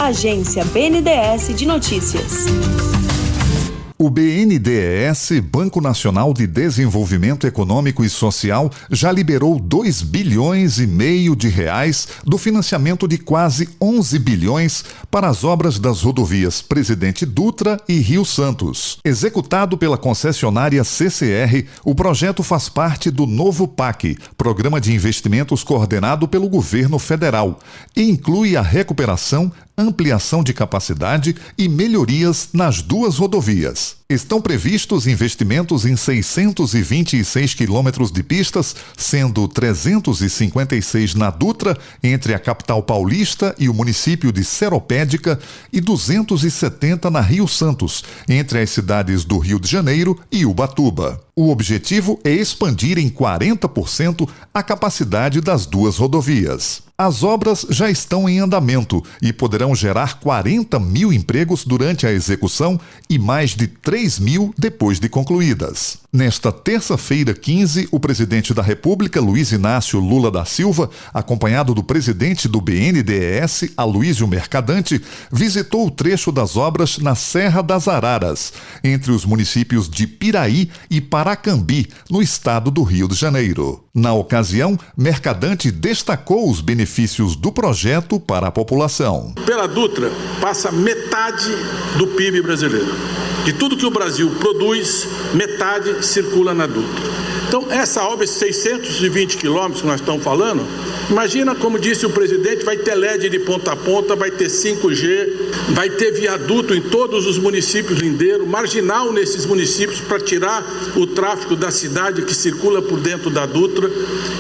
Agência BNDES de Notícias. O BNDES, Banco Nacional de Desenvolvimento Econômico e Social, já liberou 2,5 bilhões de reais do financiamento de quase 11 bilhões para as obras das rodovias Presidente Dutra e Rio Santos. Executado pela concessionária CCR, o projeto faz parte do novo PAC, Programa de Investimentos coordenado pelo governo federal, e inclui a recuperação, ampliação de capacidade e melhorias nas duas rodovias. Estão previstos investimentos em 626 quilômetros de pistas, sendo 356 na Dutra, entre a capital paulista e o município de Seropédica, e 270 na Rio Santos, entre as cidades do Rio de Janeiro e Ubatuba. O objetivo é expandir em 40% a capacidade das duas rodovias. As obras já estão em andamento e poderão gerar 40 mil empregos durante a execução e mais de 3 mil depois de concluídas. Nesta terça-feira 15, o presidente da República, Luiz Inácio Lula da Silva, acompanhado do presidente do BNDES, Aloísio Mercadante, visitou o trecho das obras na Serra das Araras, entre os municípios de Piraí e Paracambi, no estado do Rio de Janeiro. Na ocasião, Mercadante destacou os benefícios do projeto para a população. Pela Dutra passa metade do PIB brasileiro. De tudo que o Brasil produz, metade circula na Dutra. Então, essa obra, esses 620 quilômetros que nós estamos falando, imagina, como disse o presidente, vai ter LED de ponta a ponta, vai ter 5G, vai ter viaduto em todos os municípios lindeiros, marginal nesses municípios para tirar o tráfego da cidade que circula por dentro da Dutra,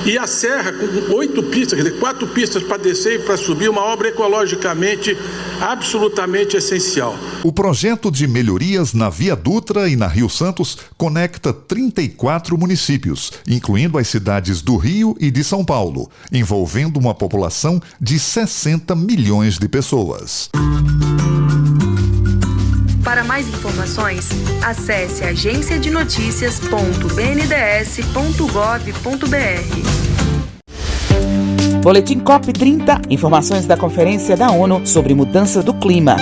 e a serra com 8 pistas, quer dizer, 4 pistas para descer e para subir, uma obra ecologicamente absolutamente essencial. O projeto de melhorias na Via Dutra e na Rio Santos conecta 34 municípios, incluindo as cidades do Rio e de São Paulo, envolvendo uma população de 60 milhões de pessoas. Para mais informações, acesse agenciadenoticias.bnds.gov.br. Boletim COP30, informações da Conferência da ONU sobre mudança do clima.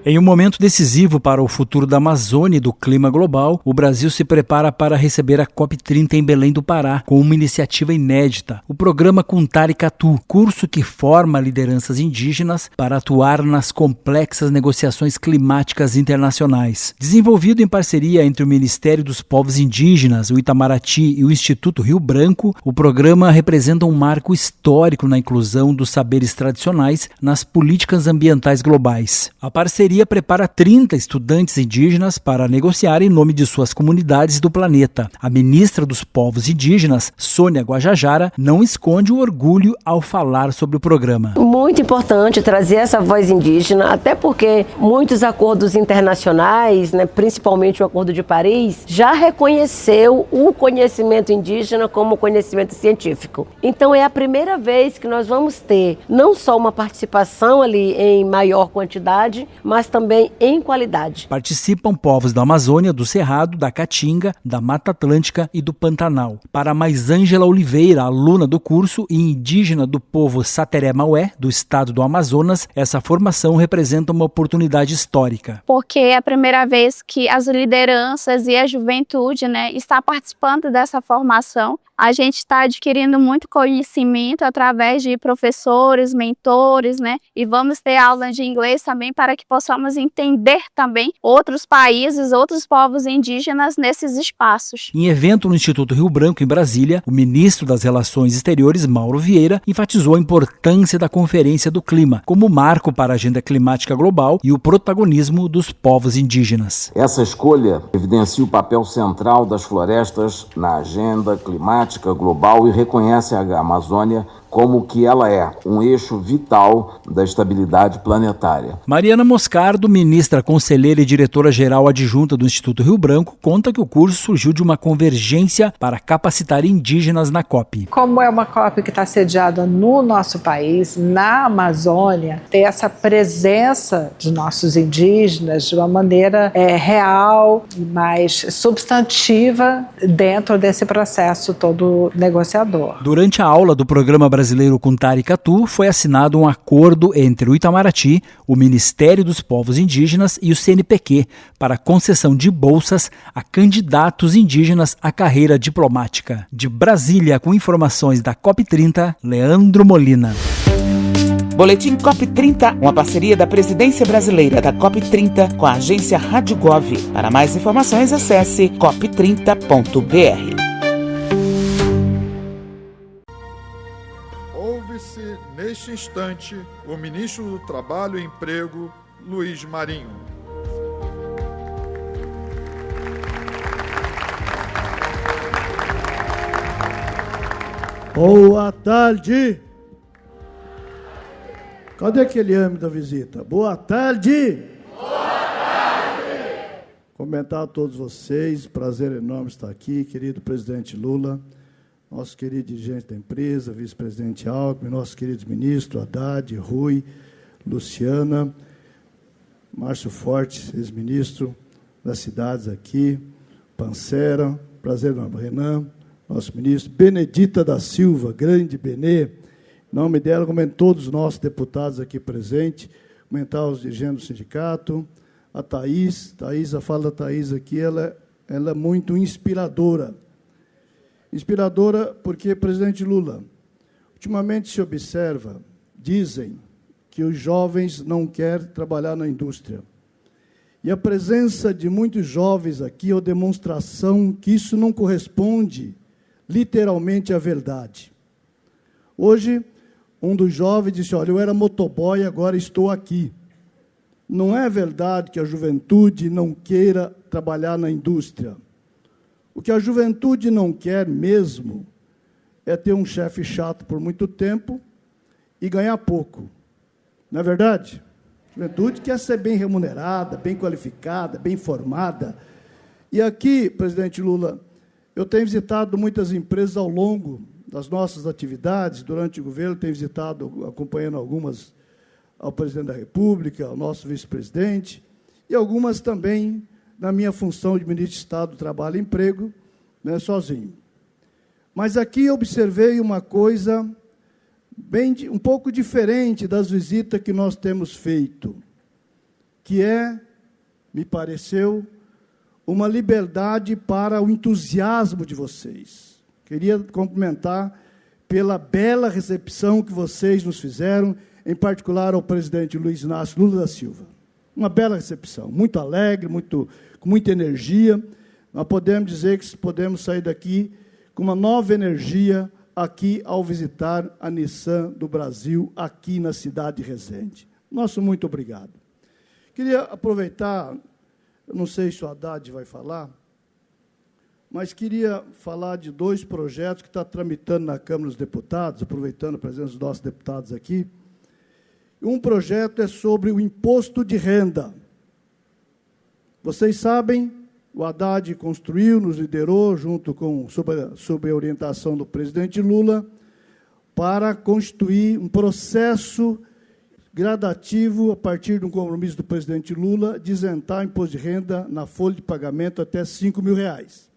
Em um momento decisivo para o futuro da Amazônia e do clima global, o Brasil se prepara para receber a COP30 em Belém do Pará, com uma iniciativa inédita, o programa Cuntaricatu, curso que forma lideranças indígenas para atuar nas complexas negociações climáticas internacionais. Desenvolvido em parceria entre o Ministério dos Povos Indígenas, o Itamaraty e o Instituto Rio Branco, o programa representa um marco histórico na inclusão dos saberes tradicionais nas políticas ambientais globais. A parceria prepara 30 estudantes indígenas para negociar em nome de suas comunidades do planeta. A ministra dos Povos Indígenas, Sônia Guajajara, não esconde o orgulho ao falar sobre o programa. Muito importante trazer essa voz indígena, até porque muitos acordos internacionais, principalmente o Acordo de Paris, já reconheceu o conhecimento indígena como conhecimento científico. Então é a primeira vez que nós vamos ter não só uma participação ali em maior quantidade, mas também em qualidade. Participam povos da Amazônia, do Cerrado, da Caatinga, da Mata Atlântica e do Pantanal. Para mais Ângela Oliveira, aluna do curso e indígena do povo Sateré-Maué, do estado do Amazonas, essa formação representa uma oportunidade histórica. Porque é a primeira vez que as lideranças e a juventude está participando dessa formação. A gente está adquirindo muito conhecimento através de professores, mentores, e vamos ter aula de inglês também para que possamos entender também outros países, outros povos indígenas nesses espaços. Em evento no Instituto Rio Branco, em Brasília, o ministro das Relações Exteriores, Mauro Vieira, enfatizou a importância da Conferência do Clima como marco para a agenda climática global e o protagonismo dos povos indígenas. Essa escolha evidencia o papel central das florestas na agenda climática global e reconhece a Amazônia como que ela é um eixo vital da estabilidade planetária. Mariana Moscardo, ministra conselheira e diretora-geral adjunta do Instituto Rio Branco, conta que o curso surgiu de uma convergência para capacitar indígenas na COP. Como é uma COP que está sediada no nosso país, na Amazônia, ter essa presença dos nossos indígenas de uma maneira real e mais substantiva dentro desse processo todo negociador. Durante a aula do programa brasileiro com Taricatu, foi assinado um acordo entre o Itamaraty, o Ministério dos Povos Indígenas e o CNPq para a concessão de bolsas a candidatos indígenas à carreira diplomática. De Brasília, com informações da COP30, Leandro Molina. Boletim COP30, uma parceria da Presidência Brasileira da COP30 com a agência Rádio Gov. Para mais informações, acesse cop30.br. Ouve-se neste instante o ministro do Trabalho e Emprego, Luiz Marinho. Boa tarde. Cadê aquele homem da visita? Boa tarde! Boa tarde! Comentar a todos vocês, prazer enorme estar aqui, querido presidente Lula, nosso querido dirigente da empresa, vice-presidente Alckmin, nossos queridos ministros, Haddad, Rui, Luciana, Márcio Fortes, ex-ministro das cidades aqui, Pancera, prazer enorme, Renan, nosso ministro, Benedita da Silva, grande Benê, em nome dela, como todos os nossos deputados aqui presentes, comentar os dirigentes do sindicato, a Thaís, a fala da Thaís aqui, ela é muito inspiradora. Inspiradora porque, presidente Lula, ultimamente se observa, dizem que os jovens não querem trabalhar na indústria. E a presença de muitos jovens aqui é uma demonstração que isso não corresponde literalmente à verdade. Hoje, um dos jovens disse, olha, eu era motoboy, agora estou aqui. Não é verdade que a juventude não queira trabalhar na indústria. O que a juventude não quer mesmo é ter um chefe chato por muito tempo e ganhar pouco. Não é verdade? A juventude quer ser bem remunerada, bem qualificada, bem formada. E aqui, presidente Lula, eu tenho visitado muitas empresas ao longo das nossas atividades, durante o governo, tenho visitado, acompanhando algumas ao presidente da República, ao nosso vice-presidente, e algumas também na minha função de ministro de Estado do Trabalho e Emprego, né, sozinho. Mas aqui eu observei uma coisa um pouco diferente das visitas que nós temos feito, que me pareceu, uma liberdade para o entusiasmo de vocês. Queria cumprimentar pela bela recepção que vocês nos fizeram, em particular ao presidente Luiz Inácio Lula da Silva. Uma bela recepção, muito alegre, com muita energia. Nós podemos dizer que podemos sair daqui com uma nova energia aqui ao visitar a Nissan do Brasil, aqui na cidade de Resende. Nosso muito obrigado. Queria aproveitar, eu não sei se o Haddad vai falar, mas queria falar de dois projetos que estão tramitando na Câmara dos Deputados, aproveitando a presença dos nossos deputados aqui. Um projeto é sobre o imposto de renda. Vocês sabem, o Haddad construiu, nos liderou, sob a orientação do presidente Lula, para constituir um processo gradativo, a partir de um compromisso do presidente Lula, de isentar o imposto de renda na folha de pagamento até R$5.000.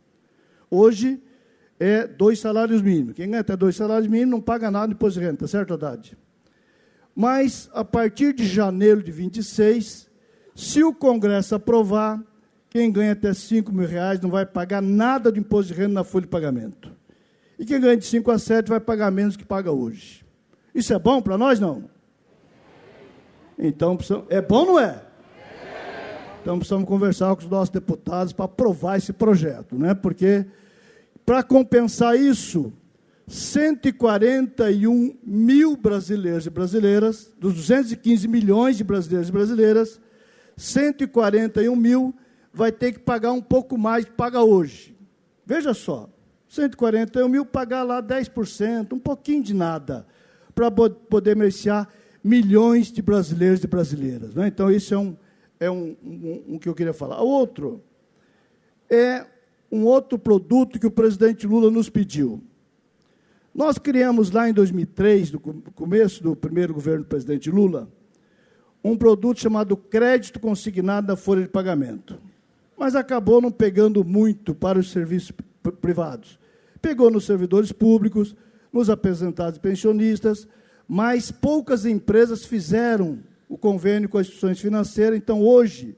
Hoje, é 2 salários mínimos. Quem ganha até 2 salários mínimos não paga nada de imposto de renda, tá certo, Haddad? Mas, a partir de janeiro de 26, se o Congresso aprovar, quem ganha até R$5.000 não vai pagar nada de imposto de renda na folha de pagamento. E quem ganha de 5 a 7 vai pagar menos do que paga hoje. Isso é bom para nós, não? Então, é bom ou não é? Então, precisamos conversar com os nossos deputados para aprovar esse projeto, né? Porque, para compensar isso, 141 mil brasileiros e brasileiras, dos 215 milhões de brasileiros e brasileiras, 141 mil vai ter que pagar um pouco mais do que paga hoje. Veja só, 141 mil pagar lá 10%, um pouquinho de nada, para poder beneficiar milhões de brasileiros e brasileiras, né? Então, isso é um que eu queria falar. O outro é um outro produto que o presidente Lula nos pediu. Nós criamos lá em 2003, no começo do primeiro governo do presidente Lula, um produto chamado crédito consignado da folha de pagamento. Mas acabou não pegando muito para os serviços privados. Pegou nos servidores públicos, nos aposentados e pensionistas, mas poucas empresas fizeram o convênio com as instituições financeiras. Então, hoje,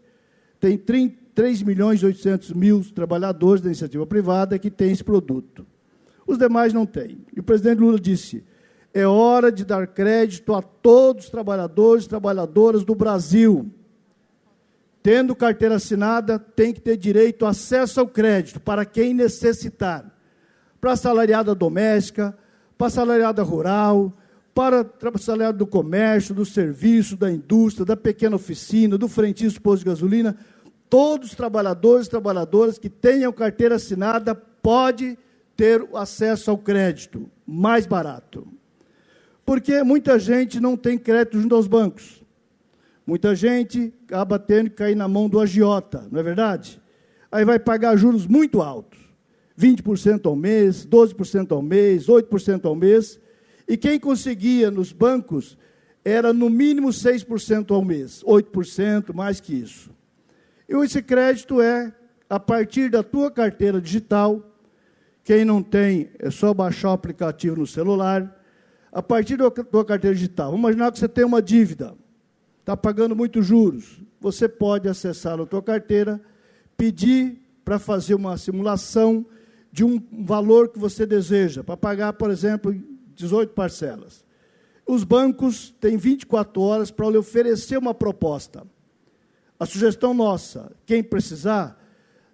tem 3.800.000 trabalhadores da iniciativa privada que têm esse produto. Os demais não têm. E o presidente Lula disse, é hora de dar crédito a todos os trabalhadores e trabalhadoras do Brasil. Tendo carteira assinada, tem que ter direito a acesso ao crédito para quem necessitar. Para a assalariada doméstica, para a assalariada rural, para o assalariado do comércio, do serviço, da indústria, da pequena oficina, do frentista do posto de gasolina, todos os trabalhadores e trabalhadoras que tenham carteira assinada podem ter acesso ao crédito mais barato. Porque muita gente não tem crédito junto aos bancos. Muita gente acaba tendo que cair na mão do agiota, não é verdade? Aí vai pagar juros muito altos, 20% ao mês, 12% ao mês, 8% ao mês, e quem conseguia nos bancos era no mínimo 6% ao mês, 8%, mais que isso. E esse crédito é a partir da tua carteira digital, quem não tem é só baixar o aplicativo no celular, a partir da tua carteira digital. Vamos imaginar que você tem uma dívida, está pagando muitos juros, você pode acessar a tua carteira, pedir para fazer uma simulação de um valor que você deseja, para pagar, por exemplo, 18 parcelas. Os bancos têm 24 horas para lhe oferecer uma proposta. A sugestão nossa, quem precisar,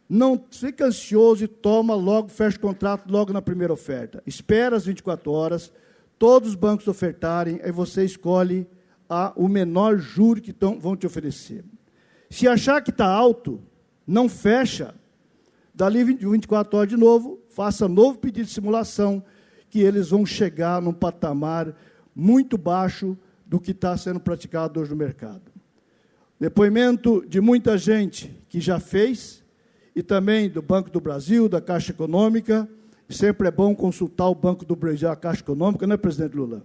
não fica ansioso e toma logo, fecha o contrato logo na primeira oferta. Espera as 24 horas, todos os bancos ofertarem, aí você escolhe o menor juro que vão te oferecer. Se achar que está alto, não fecha, dali 24 horas de novo, faça novo pedido de simulação, que eles vão chegar num patamar muito baixo do que está sendo praticado hoje no mercado. Depoimento de muita gente que já fez, e também do Banco do Brasil, da Caixa Econômica, e sempre é bom consultar o Banco do Brasil, a Caixa Econômica, não é, presidente Lula?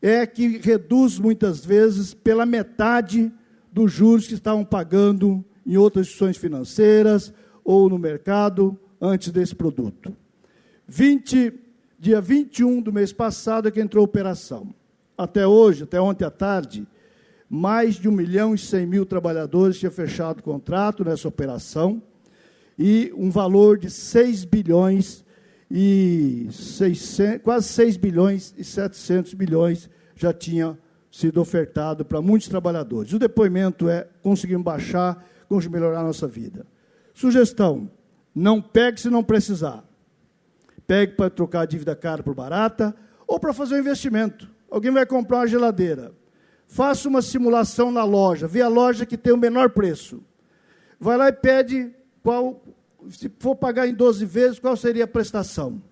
É que reduz, muitas vezes, pela metade dos juros que estavam pagando em outras instituições financeiras ou no mercado antes desse produto. Dia 21 do mês passado é que entrou a operação. Até hoje, até ontem à tarde, mais de 1.100.000 trabalhadores tinham fechado o contrato nessa operação e um valor de 6 bilhões e 600, quase 6 bilhões e 700 milhões já tinha sido ofertado para muitos trabalhadores. O depoimento é: conseguimos baixar, conseguimos melhorar a nossa vida. Sugestão: não pegue se não precisar. Pegue para trocar a dívida cara por barata ou para fazer um investimento. Alguém vai comprar uma geladeira. Faça uma simulação na loja, vê a loja que tem o menor preço. Vai lá e pede, se for pagar em 12 vezes, qual seria a prestação.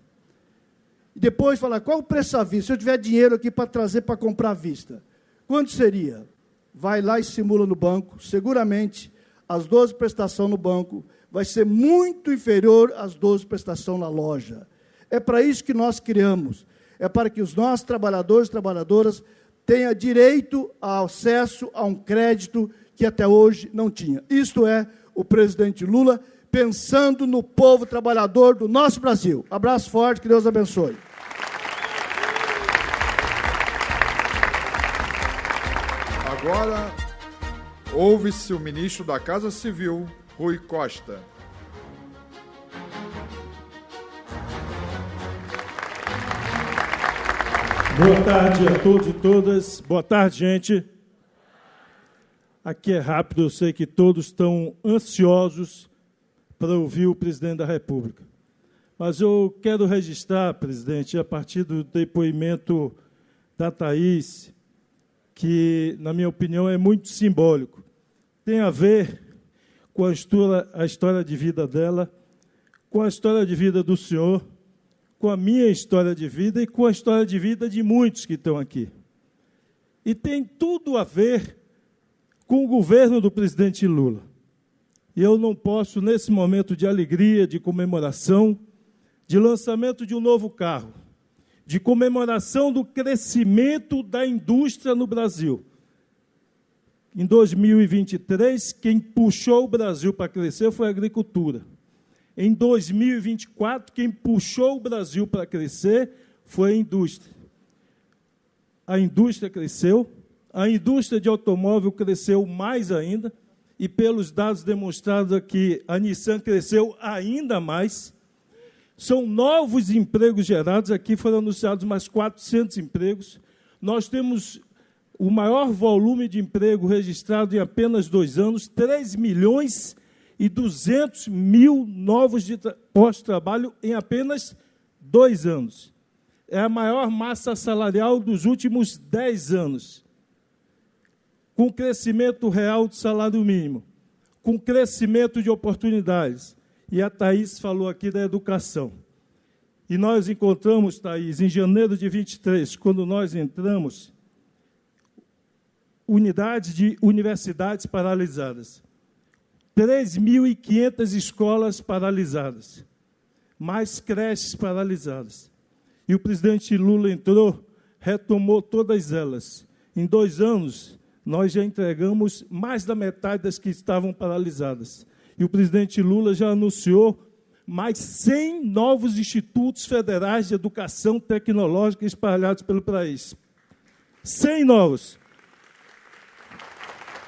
E depois fala, qual o preço à vista? Se eu tiver dinheiro aqui para trazer para comprar à vista, quanto seria? Vai lá e simula no banco, seguramente as 12 prestações no banco vai ser muito inferior às 12 prestações na loja. É para isso que nós criamos, é para que os nossos trabalhadores e trabalhadoras tenham direito ao acesso a um crédito que até hoje não tinha. Isto é o presidente Lula pensando no povo trabalhador do nosso Brasil. Abraço forte, que Deus abençoe. Agora, ouve-se o ministro da Casa Civil, Rui Costa. Boa tarde a todos e todas. Boa tarde, gente. Aqui é rápido, eu sei que todos estão ansiosos para ouvir o presidente da República. Mas eu quero registrar, presidente, a partir do depoimento da Thaís, que, na minha opinião, é muito simbólico. Tem a ver com a história de vida dela, com a história de vida do senhor, com a minha história de vida e com a história de vida de muitos que estão aqui. E tem tudo a ver com o governo do presidente Lula. E eu não posso, nesse momento de alegria, de comemoração, de lançamento de um novo carro, de comemoração do crescimento da indústria no Brasil. Em 2023, quem puxou o Brasil para crescer foi a agricultura. Em 2024, quem puxou o Brasil para crescer foi a indústria. A indústria cresceu, a indústria de automóvel cresceu mais ainda, e pelos dados demonstrados aqui, a Nissan cresceu ainda mais. São novos empregos gerados, aqui foram anunciados mais 400 empregos. Nós temos o maior volume de emprego registrado em apenas 2 anos, 3.200.000 novos postos de trabalho em apenas 2 anos. É a maior massa salarial dos últimos 10 anos. Com crescimento real do salário mínimo, com crescimento de oportunidades. E a Thaís falou aqui da educação. E nós encontramos, Thaís, em janeiro de 23, quando nós entramos, unidades de universidades paralisadas. 3.500 escolas paralisadas. Mais creches paralisadas. E o presidente Lula entrou, retomou todas elas. Em 2 anos, nós já entregamos mais da metade das que estavam paralisadas. E o presidente Lula já anunciou mais 100 novos institutos federais de educação tecnológica espalhados pelo país. 100 novos.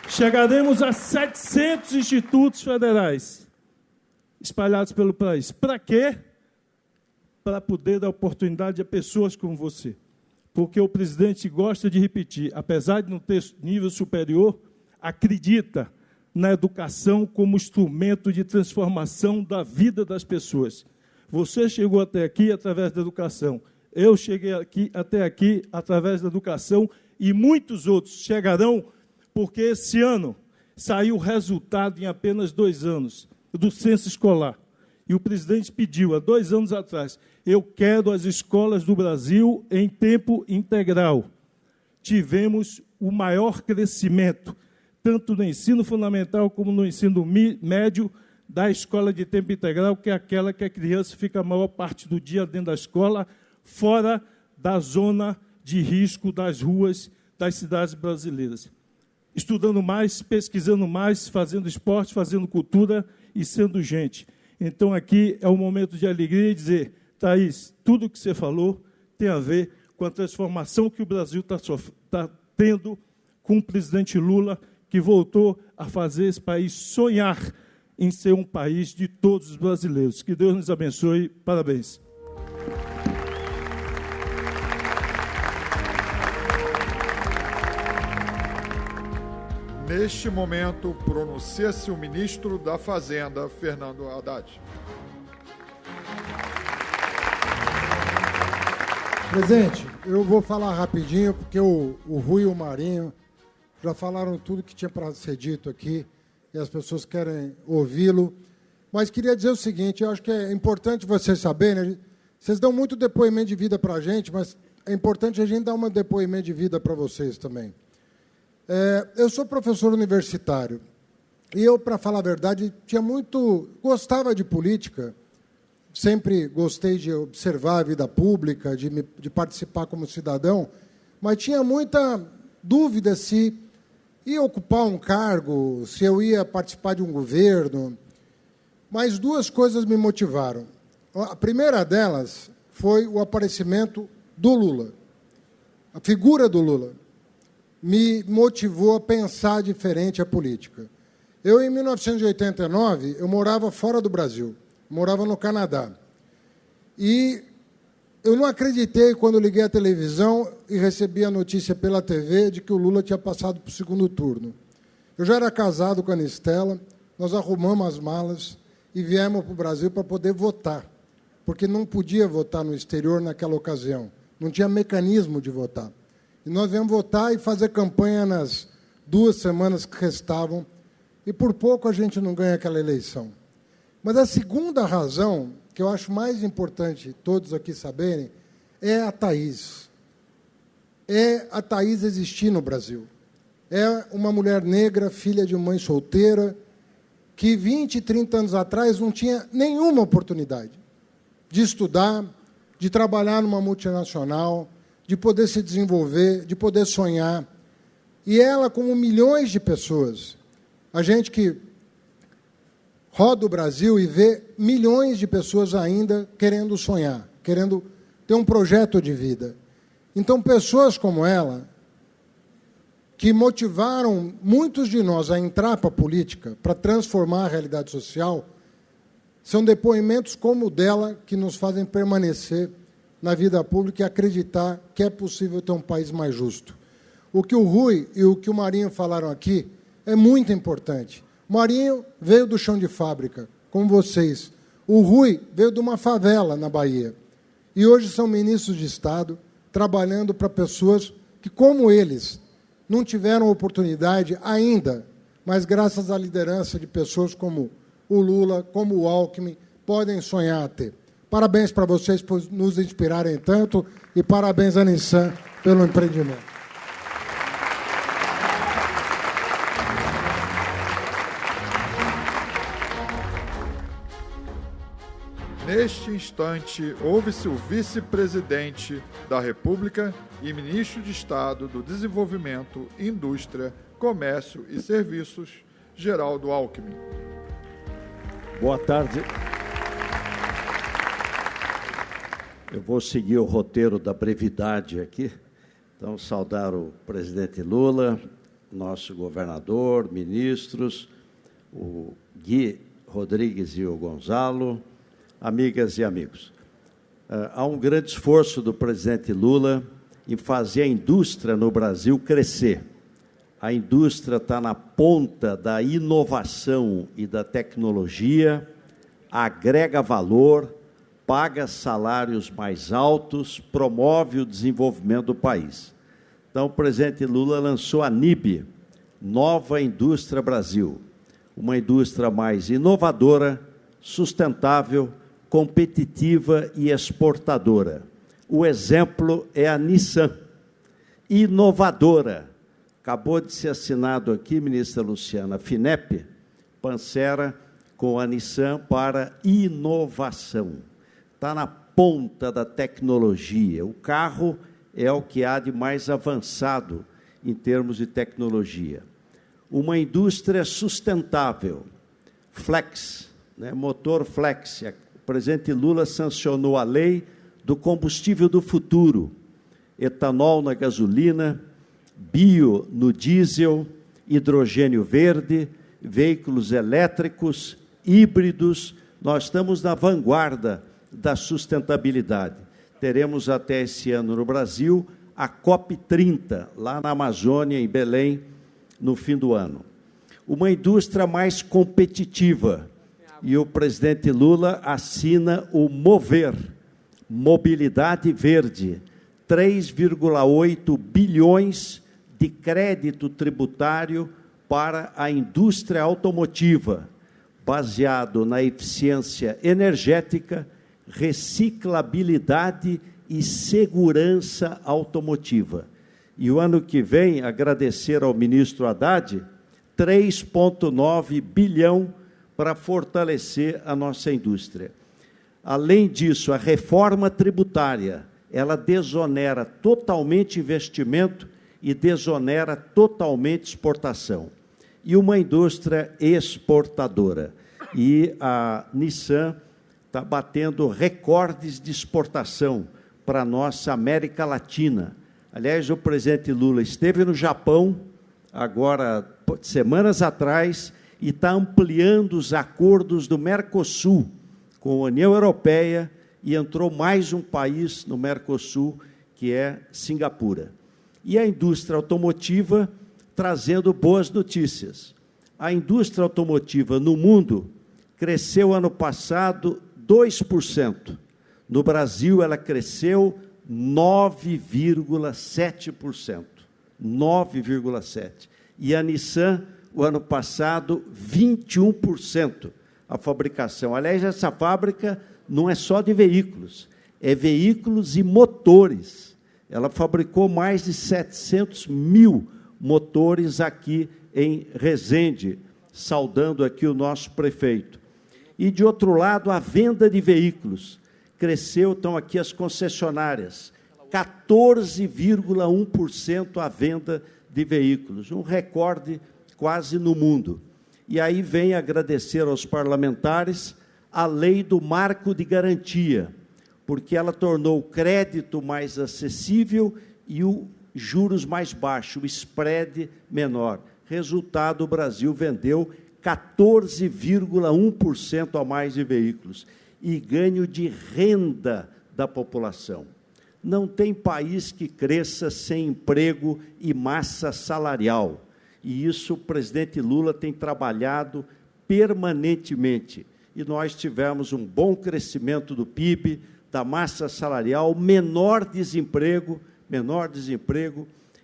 Chegaremos a 700 institutos federais espalhados pelo país. Para quê? Para poder dar oportunidade a pessoas como você. Porque o presidente gosta de repetir, apesar de não ter nível superior, acredita na educação como instrumento de transformação da vida das pessoas. Você chegou até aqui através da educação. Eu cheguei até aqui através da educação e muitos outros chegarão porque esse ano saiu o resultado em apenas 2 anos do censo escolar. E o presidente pediu, há 2 anos atrás, eu quero as escolas do Brasil em tempo integral. Tivemos o maior crescimento, tanto no ensino fundamental como no ensino médio, da escola de tempo integral, que é aquela que a criança fica a maior parte do dia dentro da escola, fora da zona de risco das ruas das cidades brasileiras. Estudando mais, pesquisando mais, fazendo esporte, fazendo cultura e sendo gente. Então, aqui é um momento de alegria e dizer, Thaís, tudo o que você falou tem a ver com a transformação que o Brasil está tendo com o presidente Lula, que voltou a fazer esse país sonhar em ser um país de todos os brasileiros. Que Deus nos abençoe. Parabéns. Neste momento, pronuncia-se o ministro da Fazenda, Fernando Haddad. Presidente, eu vou falar rapidinho, porque o Rui e o Marinho já falaram tudo que tinha para ser dito aqui, e as pessoas querem ouvi-lo. Mas queria dizer o seguinte, eu acho que é importante vocês saberem, né? Vocês dão muito depoimento de vida para a gente, mas é importante a gente dar um depoimento de vida para vocês também. Eu sou professor universitário e eu, para falar a verdade, gostava de política, sempre gostei de observar a vida pública, de participar como cidadão, mas tinha muita dúvida se ia ocupar um cargo, se eu ia participar de um governo. Mas 2 coisas me motivaram. A primeira delas foi o aparecimento do Lula. A figura do Lula me motivou a pensar diferente a política. Eu, em 1989, eu morava fora do Brasil, morava no Canadá. E eu não acreditei quando liguei a televisão e recebi a notícia pela TV de que o Lula tinha passado para o 2º turno. Eu já era casado com a Anistela, nós arrumamos as malas e viemos para o Brasil para poder votar, porque não podia votar no exterior naquela ocasião, não tinha mecanismo de votar. E nós viemos votar e fazer campanha nas 2 semanas que restavam, e por pouco a gente não ganha aquela eleição. Mas a segunda razão, que eu acho mais importante todos aqui saberem, é a Thaís. É a Thaís existir no Brasil. É uma mulher negra, filha de mãe solteira, que 20, 30 anos atrás não tinha nenhuma oportunidade de estudar, de trabalhar numa multinacional, de poder se desenvolver, de poder sonhar. E ela, como milhões de pessoas, a gente que roda o Brasil e vê milhões de pessoas ainda querendo sonhar, querendo tem um projeto de vida. Então, pessoas como ela, que motivaram muitos de nós a entrar para a política, para transformar a realidade social, são depoimentos como o dela que nos fazem permanecer na vida pública e acreditar que é possível ter um país mais justo. O que o Rui e o que o Marinho falaram aqui é muito importante. O Marinho veio do chão de fábrica, como vocês. O Rui veio de uma favela na Bahia. E hoje são ministros de Estado, trabalhando para pessoas que, como eles, não tiveram oportunidade ainda, mas graças à liderança de pessoas como o Lula, como o Alckmin, podem sonhar a ter. Parabéns para vocês por nos inspirarem tanto e parabéns a Nissan pelo empreendimento. Neste instante, ouve-se o vice-presidente da República e ministro de Estado do Desenvolvimento, Indústria, Comércio e Serviços, Geraldo Alckmin. Boa tarde. Eu vou seguir o roteiro da brevidade aqui. Então, saudar o presidente Lula, nosso governador, ministros, o Gui Rodrigues e o Gonzalo, amigas e amigos. Há um grande esforço do presidente Lula em fazer a indústria no Brasil crescer. A indústria está na ponta da inovação e da tecnologia, agrega valor, paga salários mais altos, promove o desenvolvimento do país. Então, o presidente Lula lançou a NIB, Nova Indústria Brasil, uma indústria mais inovadora, sustentável, competitiva e exportadora. O exemplo é a Nissan, inovadora. Acabou de ser assinado aqui, ministra Luciana, a FINEP, Pancera, com a Nissan para inovação. Está na ponta da tecnologia. O carro é o que há de mais avançado em termos de tecnologia. Uma indústria sustentável, flex, né, motor flex. O presidente Lula sancionou a lei do combustível do futuro, etanol na gasolina, bio no diesel, hidrogênio verde, veículos elétricos, híbridos. Nós estamos na vanguarda da sustentabilidade. Teremos até esse ano no Brasil a COP30, lá na Amazônia, em Belém, no fim do ano. Uma indústria mais competitiva. E o presidente Lula assina o MOVER, Mobilidade Verde, 3,8 bilhões de crédito tributário para a indústria automotiva, baseado na eficiência energética, reciclabilidade e segurança automotiva. E o ano que vem, agradecer ao ministro Haddad, 3,9 bilhão para fortalecer a nossa indústria. Além disso, a reforma tributária, ela desonera totalmente investimento e desonera totalmente exportação. E uma indústria exportadora. E a Nissan está batendo recordes de exportação para a nossa América Latina. Aliás, o presidente Lula esteve no Japão, agora, semanas atrás, e está ampliando os acordos do Mercosul com a União Europeia, e entrou mais um país no Mercosul, que é Singapura. E a indústria automotiva trazendo boas notícias. A indústria automotiva no mundo cresceu ano passado 2%. No Brasil, ela cresceu 9,7%. 9,7%. E a Nissan, o ano passado, 21% a fabricação. Aliás, essa fábrica não é só de veículos, é veículos e motores. Ela fabricou mais de 700 mil motores aqui em Resende, saudando aqui o nosso prefeito. E, de outro lado, a venda de veículos cresceu, estão aqui as concessionárias, 14,1% a venda de veículos, um recorde quase no mundo. E aí vem agradecer aos parlamentares a lei do marco de garantia, porque ela tornou o crédito mais acessível e o juros mais baixo, o spread menor. Resultado, o Brasil vendeu 14,1% a mais de veículos e ganho de renda da população. Não tem país que cresça sem emprego e massa salarial. E isso o presidente Lula tem trabalhado permanentemente. E nós tivemos um bom crescimento do PIB, da massa salarial, menor desemprego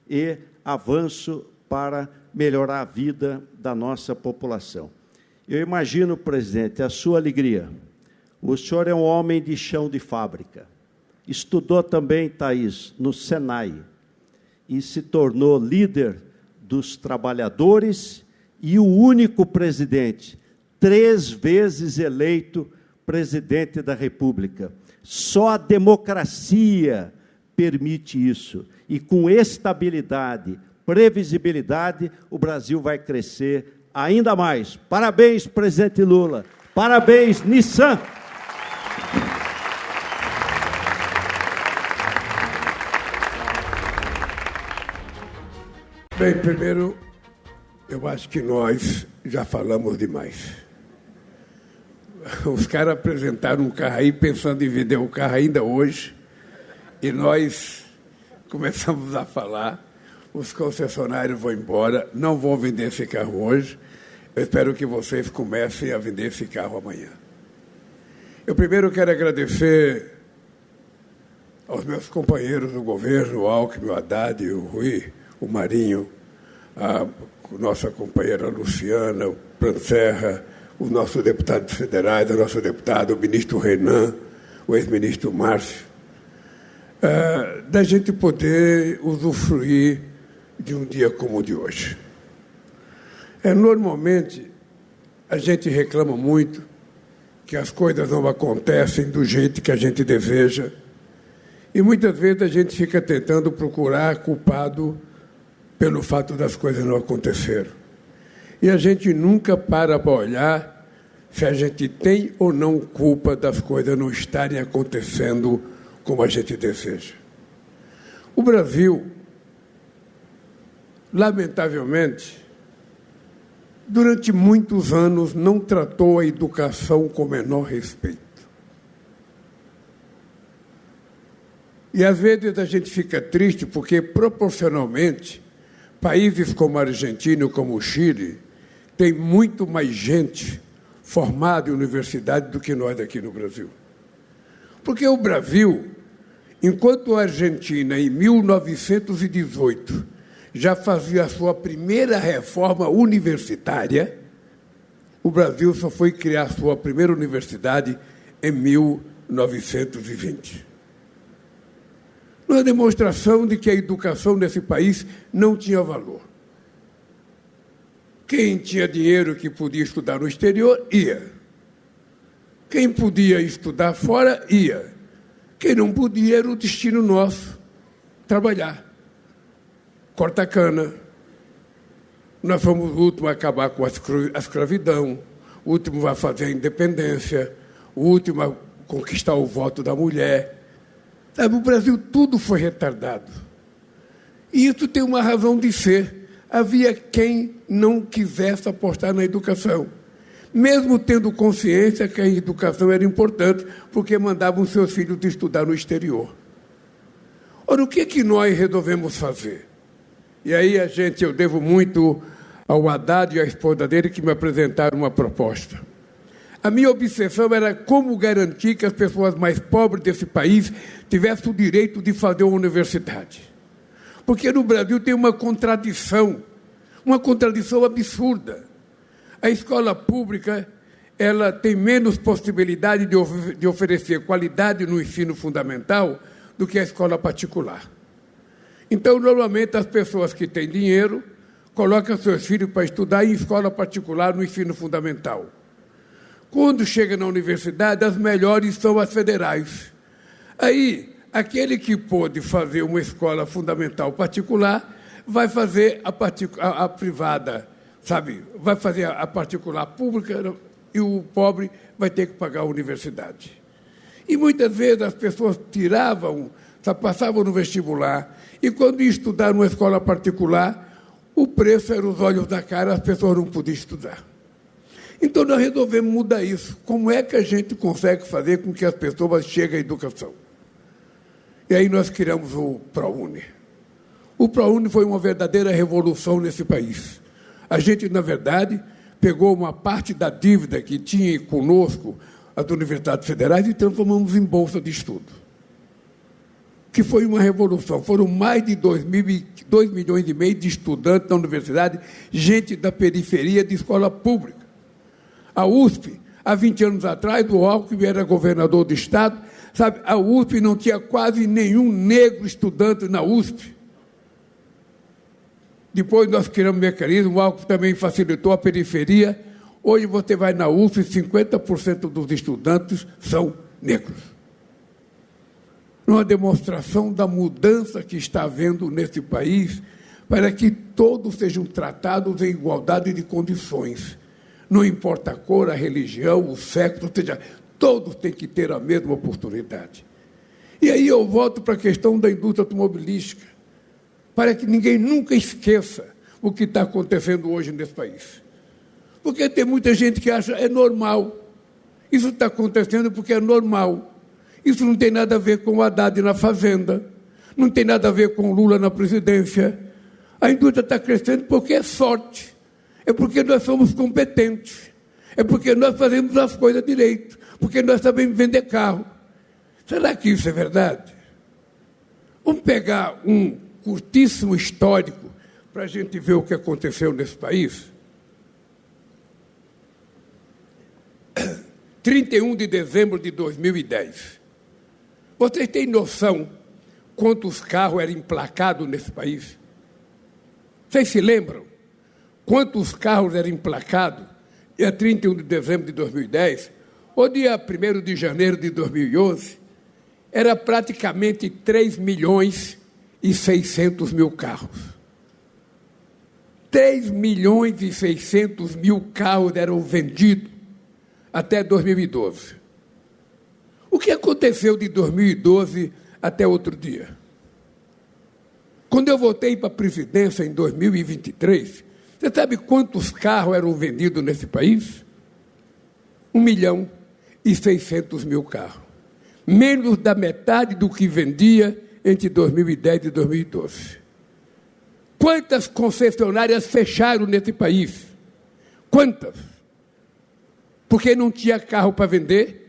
e avanço para melhorar a vida da nossa população. Eu imagino, presidente, a sua alegria. O senhor é um homem de chão de fábrica. Estudou também, Thaís, no Senai, e se tornou líder dos trabalhadores e o único presidente, 3 vezes eleito presidente da República. Só a democracia permite isso. E com estabilidade, previsibilidade, o Brasil vai crescer ainda mais. Parabéns, presidente Lula. Parabéns, Nissan. Bem, primeiro, eu acho que nós já falamos demais. Os caras apresentaram um carro aí pensando em vender o carro ainda hoje, e nós começamos a falar, os concessionários vão embora, não vão vender esse carro hoje, eu espero que vocês comecem a vender esse carro amanhã. Eu primeiro quero agradecer aos meus companheiros do governo, o Alckmin, o Haddad, o Rui, o Marinho, a nossa companheira Luciana, o Prancerra, os nossos deputados federais, o nosso deputado, o ministro Renan, o ex-ministro Márcio, da gente poder usufruir de um dia como o de hoje. Normalmente, a gente reclama muito que as coisas não acontecem do jeito que a gente deseja, e muitas vezes a gente fica tentando procurar culpado pelo fato das coisas não acontecerem. E a gente nunca para olhar se a gente tem ou não culpa das coisas não estarem acontecendo como a gente deseja. O Brasil, lamentavelmente, durante muitos anos não tratou a educação com o menor respeito. E às vezes a gente fica triste porque, proporcionalmente, países como a Argentina, como o Chile, têm muito mais gente formada em universidade do que nós aqui no Brasil. Porque o Brasil, enquanto a Argentina, em 1918, já fazia a sua primeira reforma universitária, o Brasil só foi criar a sua primeira universidade em 1920. Uma demonstração de que a educação nesse país não tinha valor. Quem tinha dinheiro que podia estudar no exterior, ia. Quem podia estudar fora, ia. Quem não podia era o destino nosso, trabalhar. Corta cana. Nós fomos o último a acabar com a escravidão, o último a fazer a independência, o último a conquistar o voto da mulher. Sabe, o Brasil tudo foi retardado. E isso tem uma razão de ser. Havia quem não quisesse apostar na educação, mesmo tendo consciência que a educação era importante, porque mandavam seus filhos estudar no exterior. Ora, o que nós resolvemos fazer? E aí eu devo muito ao Haddad e à esposa dele que me apresentaram uma proposta. A minha obsessão era como garantir que as pessoas mais pobres desse país tivessem o direito de fazer uma universidade. Porque no Brasil tem uma contradição absurda. A escola pública ela tem menos possibilidade de oferecer qualidade no ensino fundamental do que a escola particular. Então, normalmente, as pessoas que têm dinheiro colocam seus filhos para estudar em escola particular no ensino fundamental. Quando chega na universidade, as melhores são as federais. Aí, aquele que pôde fazer uma escola fundamental particular vai fazer a privada, sabe? Vai fazer a particular pública e o pobre vai ter que pagar a universidade. E muitas vezes as pessoas passavam no vestibular, e quando iam estudar numa escola particular, o preço era os olhos da cara, as pessoas não podiam estudar. Então nós resolvemos mudar isso. Como é que a gente consegue fazer com que as pessoas cheguem à educação? E aí nós criamos o ProUni. O ProUni foi uma verdadeira revolução nesse país. A gente, na verdade, pegou uma parte da dívida que tinha conosco as universidades federais e transformamos em bolsa de estudo. Que foi uma revolução. Foram mais de 2 milhões e meio de estudantes na universidade, gente da periferia de escola pública. A USP, há 20 anos atrás, o Alckmin era governador do estado, sabe, a USP não tinha quase nenhum negro estudante na USP. Depois nós criamos um mecanismo, o Alckmin também facilitou a periferia. Hoje você vai na USP, 50% dos estudantes são negros. Uma demonstração da mudança que está havendo nesse país para que todos sejam tratados em igualdade de condições. Não importa a cor, a religião, o sexo, ou seja, todos têm que ter a mesma oportunidade. E aí eu volto para a questão da indústria automobilística, para que ninguém nunca esqueça o que está acontecendo hoje nesse país. Porque tem muita gente que acha que é normal. Isso está acontecendo porque é normal. Isso não tem nada a ver com o Haddad na Fazenda, não tem nada a ver com o Lula na presidência. A indústria está crescendo porque é sorte, é porque nós somos competentes, é porque nós fazemos as coisas direito, porque nós sabemos vender carro. Será que isso é verdade? Vamos pegar um curtíssimo histórico para a gente ver o que aconteceu nesse país. 31 de dezembro de 2010. Vocês têm noção quantos carros eram emplacados nesse país? Vocês se lembram quantos carros eram emplacados dia 31 de dezembro de 2010? Ou dia 1º de janeiro de 2011? Era praticamente 3 milhões e 600 mil carros. 3 milhões e 600 mil carros eram vendidos até 2012. O que aconteceu de 2012 até outro dia? Quando eu voltei para a presidência em 2023, você sabe quantos carros eram vendidos nesse país? 1 milhão e 600 mil carros. Menos da metade do que vendia entre 2010 e 2012. Quantas concessionárias fecharam nesse país? Quantas? Porque não tinha carro para vender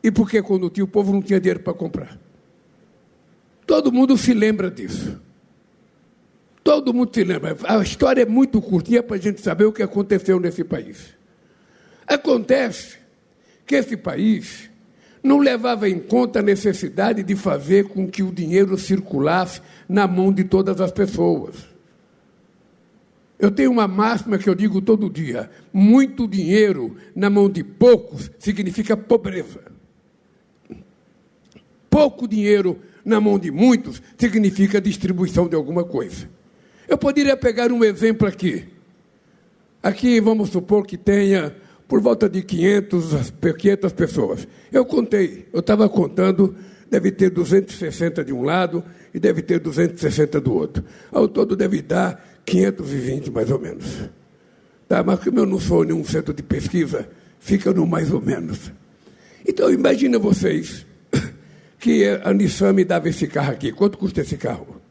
e porque quando tinha o povo não tinha dinheiro para comprar. Todo mundo se lembra disso. Todo mundo se lembra. A história é muito curtinha para a gente saber o que aconteceu nesse país. Acontece que esse país não levava em conta a necessidade de fazer com que o dinheiro circulasse na mão de todas as pessoas. Eu tenho uma máxima que eu digo todo dia: muito dinheiro na mão de poucos significa pobreza. Pouco dinheiro na mão de muitos significa distribuição de alguma coisa. Eu poderia pegar um exemplo aqui. Aqui vamos supor que tenha por volta de 500 pessoas. Eu contei, eu estava contando, deve ter 260 de um lado e deve ter 260 do outro. Ao todo deve dar 520 mais ou menos. Tá? Mas como eu não sou nenhum centro de pesquisa, fica no mais ou menos. Então imagina vocês que a Nissan me dava esse carro aqui. Quanto custa esse carro?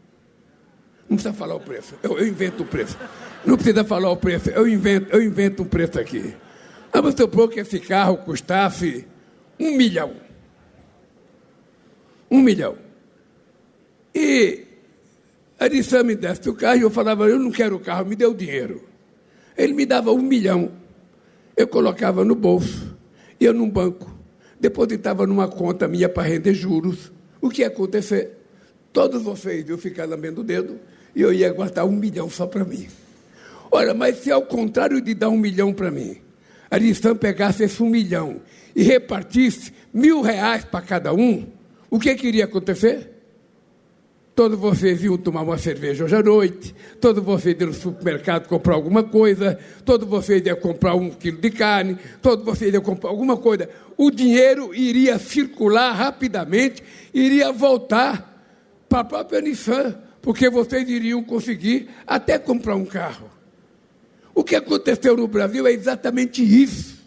Não precisa falar o preço. Eu invento o preço. Não precisa falar o preço. Eu invento um preço aqui. Vamos supor que esse carro custasse 1 milhão. 1 milhão. E a Nissan me desse o carro e eu falava: eu não quero o carro, me dê o dinheiro. Ele me dava 1 milhão. Eu colocava no bolso, ia num banco, depositava numa conta minha para render juros. O que ia acontecer? Todos vocês iam ficar lambendo o dedo e eu ia guardar 1 milhão só para mim. Olha, mas se ao contrário de dar 1 milhão para mim, a Nissan pegasse esse 1 milhão e repartisse R$1.000 para cada um, o que iria acontecer? Todos vocês iam tomar uma cerveja hoje à noite, todos vocês iam no supermercado comprar alguma coisa, todos vocês iam comprar 1 quilo de carne, todos vocês iam comprar alguma coisa. O dinheiro iria circular rapidamente, iria voltar para a própria Nissan, porque vocês iriam conseguir até comprar um carro. O que aconteceu no Brasil é exatamente isso.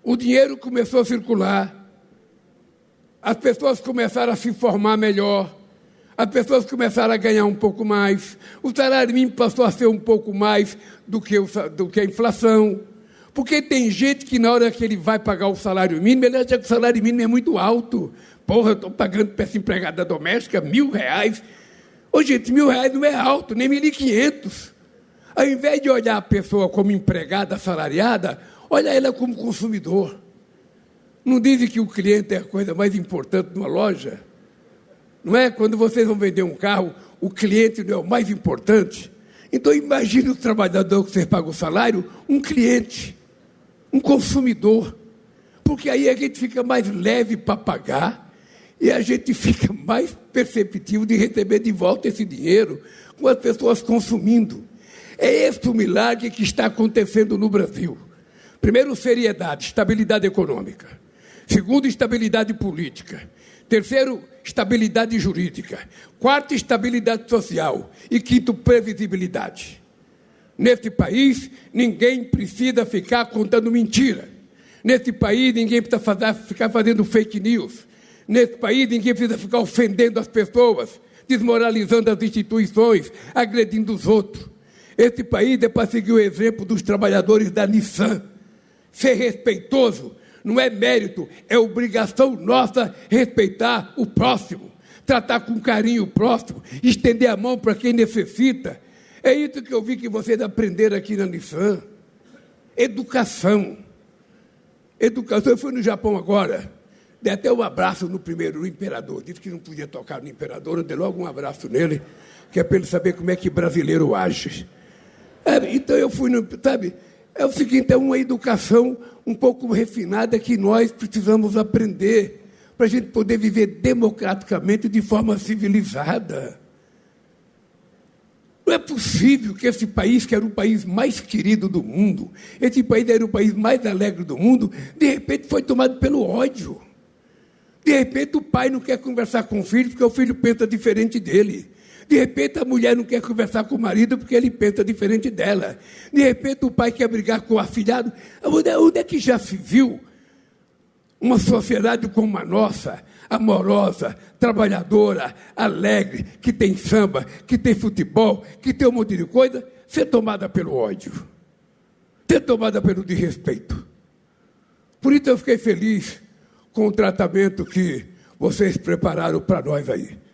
O dinheiro começou a circular, as pessoas começaram a se formar melhor, as pessoas começaram a ganhar um pouco mais, o salário mínimo passou a ser um pouco mais do que a inflação, porque tem gente que na hora que ele vai pagar o salário mínimo, ele acha que o salário mínimo é muito alto. Porra, eu estou pagando para essa empregada doméstica R$1.000. Ô, gente, R$1.000 não é alto, nem 1.500. Ao invés de olhar a pessoa como empregada assalariada, olha ela como consumidor. Não dizem que o cliente é a coisa mais importante de uma loja? Não é? Quando vocês vão vender um carro, o cliente não é o mais importante? Então, imagine o trabalhador que você paga o salário, um cliente, um consumidor. Porque aí a gente fica mais leve para pagar e a gente fica mais perceptivo de receber de volta esse dinheiro com as pessoas consumindo. É esse o milagre que está acontecendo no Brasil. Primeiro, seriedade, estabilidade econômica. Segundo, estabilidade política. Terceiro, estabilidade jurídica. Quarto, estabilidade social. E quinto, previsibilidade. Neste país, ninguém precisa ficar contando mentira. Nesse país, ninguém precisa ficar fazendo fake news. Nesse país, ninguém precisa ficar ofendendo as pessoas, desmoralizando as instituições, agredindo os outros. Esse país é para seguir o exemplo dos trabalhadores da Nissan. Ser respeitoso não é mérito, é obrigação nossa respeitar o próximo, tratar com carinho o próximo, estender a mão para quem necessita. É isso que eu vi que vocês aprenderam aqui na Nissan. Educação. Educação. Eu fui no Japão agora, dei até um abraço no imperador. Disse que não podia tocar no imperador, eu dei logo um abraço nele, que é para ele saber como é que brasileiro age. Então eu fui, sabe, é o seguinte, é uma educação um pouco refinada que nós precisamos aprender para a gente poder viver democraticamente de forma civilizada. Não é possível que esse país, que era o país mais querido do mundo, esse país era o país mais alegre do mundo, de repente foi tomado pelo ódio. De repente o pai não quer conversar com o filho porque o filho pensa diferente dele. De repente, a mulher não quer conversar com o marido porque ele pensa diferente dela. De repente, o pai quer brigar com o afilhado. Onde é que já se viu uma sociedade como a nossa, amorosa, trabalhadora, alegre, que tem samba, que tem futebol, que tem um monte de coisa, ser tomada pelo ódio, ser tomada pelo desrespeito? Por isso eu fiquei feliz com o tratamento que vocês prepararam para nós aí.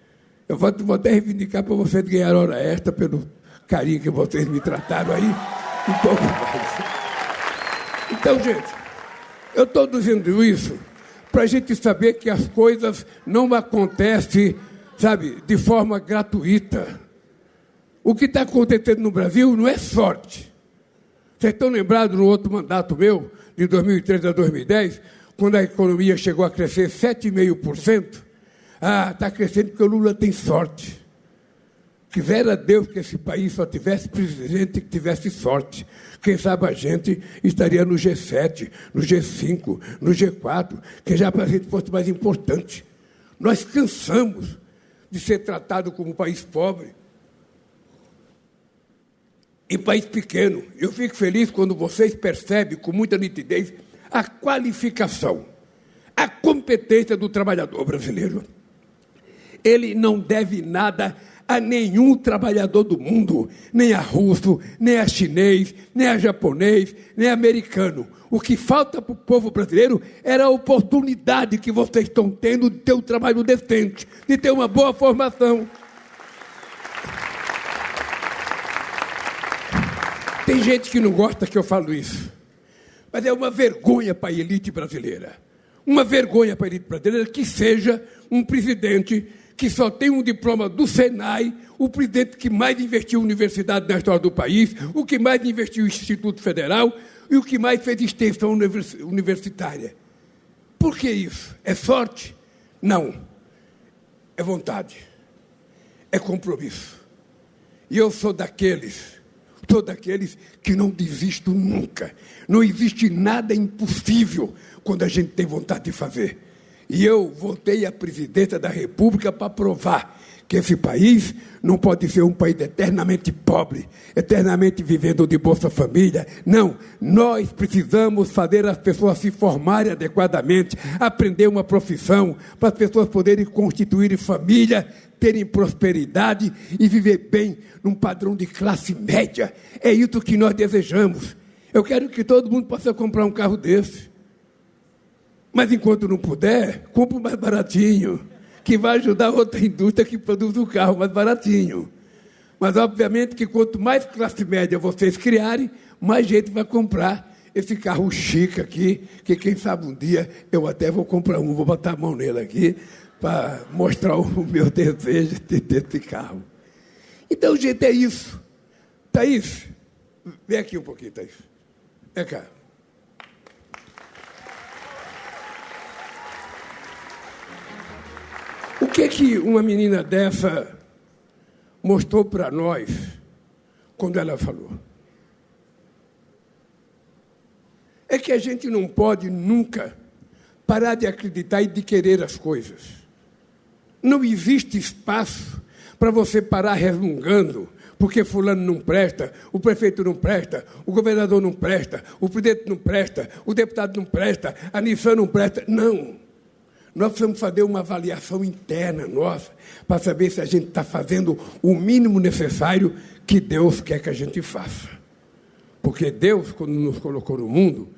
Eu vou até reivindicar para vocês ganhar hora extra pelo carinho que vocês me trataram aí, um pouco mais. Então, gente, eu estou dizendo isso para a gente saber que as coisas não acontecem, sabe, de forma gratuita. O que está acontecendo no Brasil não é sorte. Vocês estão lembrados no outro mandato meu, de 2003 a 2010, quando a economia chegou a crescer 7,5%? Está crescendo porque o Lula tem sorte. Quisera Deus que esse país só tivesse presidente que tivesse sorte. Quem sabe a gente estaria no G7, no G5, no G4, que já para a gente fosse mais importante. Nós cansamos de ser tratado como um país pobre e país pequeno. Eu fico feliz quando vocês percebem com muita nitidez a qualificação, a competência do trabalhador brasileiro. Ele não deve nada a nenhum trabalhador do mundo, nem a russo, nem a chinês, nem a japonês, nem a americano. O que falta para o povo brasileiro era a oportunidade que vocês estão tendo de ter um trabalho decente, de ter uma boa formação. Tem gente que não gosta que eu falo isso, mas é uma vergonha para a elite brasileira. Uma vergonha para a elite brasileira que seja um presidente que só tem um diploma do Senai, o presidente que mais investiu em universidade na história do país, o que mais investiu em Instituto Federal e o que mais fez extensão universitária. Por que isso? É sorte? Não. É vontade. é compromisso. E eu sou daqueles que não desisto nunca. Não existe nada impossível quando a gente tem vontade de fazer. E eu voltei à presidência da República para provar que esse país não pode ser um país eternamente pobre, eternamente vivendo de Bolsa Família. Não, nós precisamos fazer as pessoas se formarem adequadamente, aprender uma profissão, para as pessoas poderem constituir família, terem prosperidade e viver bem num padrão de classe média. É isso que nós desejamos. Eu quero que todo mundo possa comprar um carro desse. Mas enquanto não puder, compre o mais baratinho, que vai ajudar outra indústria que produz um carro mais baratinho. Mas, obviamente, que quanto mais classe média vocês criarem, mais gente vai comprar esse carro chique aqui, que quem sabe um dia eu até vou comprar um, vou botar a mão nele aqui, para mostrar o meu desejo de ter esse carro. Então, gente, é isso. Thaís, vem aqui um pouquinho, Thaís. Vem cá. O que uma menina dessa mostrou para nós quando ela falou? É que a gente não pode nunca parar de acreditar e de querer as coisas. Não existe espaço para você parar resmungando, porque fulano não presta, o prefeito não presta, o governador não presta, o presidente não presta, o deputado não presta, a Nissan não presta. Não. Nós precisamos fazer uma avaliação interna nossa para saber se a gente está fazendo o mínimo necessário que Deus quer que a gente faça. Porque Deus, quando nos colocou no mundo,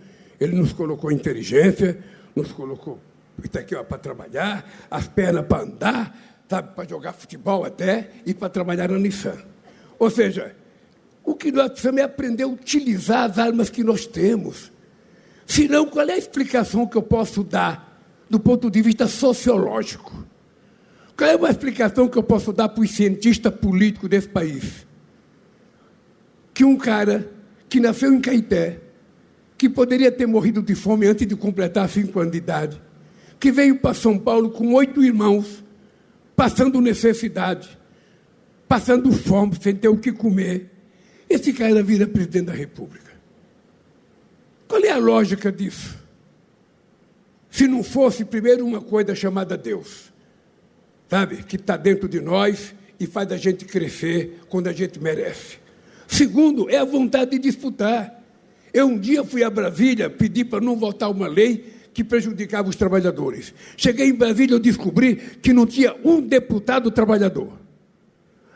Ele nos colocou inteligência, nos colocou isso aqui para trabalhar, as pernas para andar, sabe, para jogar futebol até e para trabalhar na Nissan. Ou seja, o que nós precisamos é aprender a utilizar as armas que nós temos. Senão, qual é a explicação que eu posso dar do ponto de vista sociológico? Qual é uma explicação que eu posso dar para os cientistas políticos desse país? Que um cara que nasceu em Caeté, que poderia ter morrido de fome antes de completar 5 anos de idade, que veio para São Paulo com 8 irmãos, passando necessidade, passando fome, sem ter o que comer, esse cara vira presidente da República. Qual é a lógica disso? Se não fosse, primeiro, uma coisa chamada Deus, sabe, que está dentro de nós e faz a gente crescer quando a gente merece. Segundo, é a vontade de disputar. Eu um dia fui a Brasília, pedi para não votar uma lei que prejudicava os trabalhadores. Cheguei em Brasília, eu descobri que não tinha um deputado trabalhador.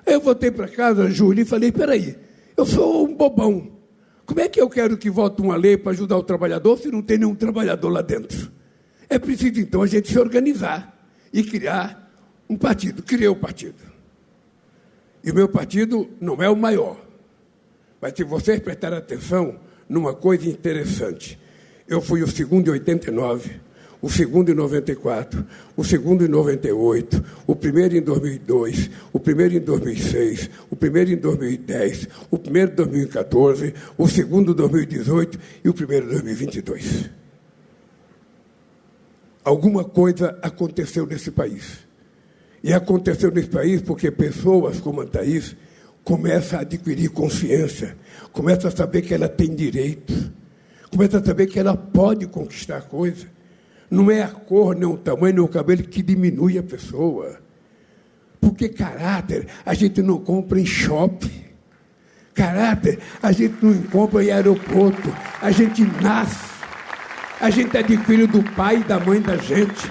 Aí eu voltei para casa, Júlio, e falei, peraí, eu sou um bobão. Como é que eu quero que vote uma lei para ajudar o trabalhador se não tem nenhum trabalhador lá dentro? É preciso, então, a gente se organizar e criar um partido. Criei o partido. E o meu partido não é o maior. Mas se vocês prestarem atenção numa coisa interessante, eu fui o segundo em 89, o segundo em 94, o segundo em 98, o primeiro em 2002, o primeiro em 2006, o primeiro em 2010, o primeiro em 2014, o segundo em 2018 e o primeiro em 2022. Alguma coisa aconteceu nesse país. E aconteceu nesse país porque pessoas como a Thaís começam a adquirir consciência, começam a saber que ela tem direitos, começam a saber que ela pode conquistar coisas. Não é a cor, nem o tamanho, nem o cabelo que diminui a pessoa. Porque caráter a gente não compra em shopping. Caráter a gente não compra em aeroporto. A gente nasce. A gente adquire do pai e da mãe da gente.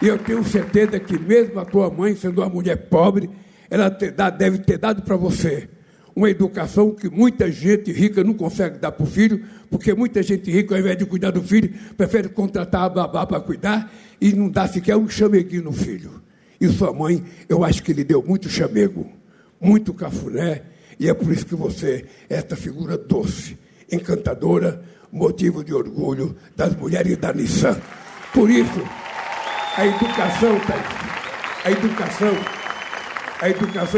E eu tenho certeza que mesmo a tua mãe, sendo uma mulher pobre, ela deve ter dado para você uma educação que muita gente rica não consegue dar para o filho, porque muita gente rica, ao invés de cuidar do filho, prefere contratar a babá para cuidar e não dá sequer um chameguinho no filho. E sua mãe, eu acho que lhe deu muito chamego, muito cafuné, e é por isso que você é essa figura doce, encantadora, motivo de orgulho das mulheres da Nissan. Por isso, a educação,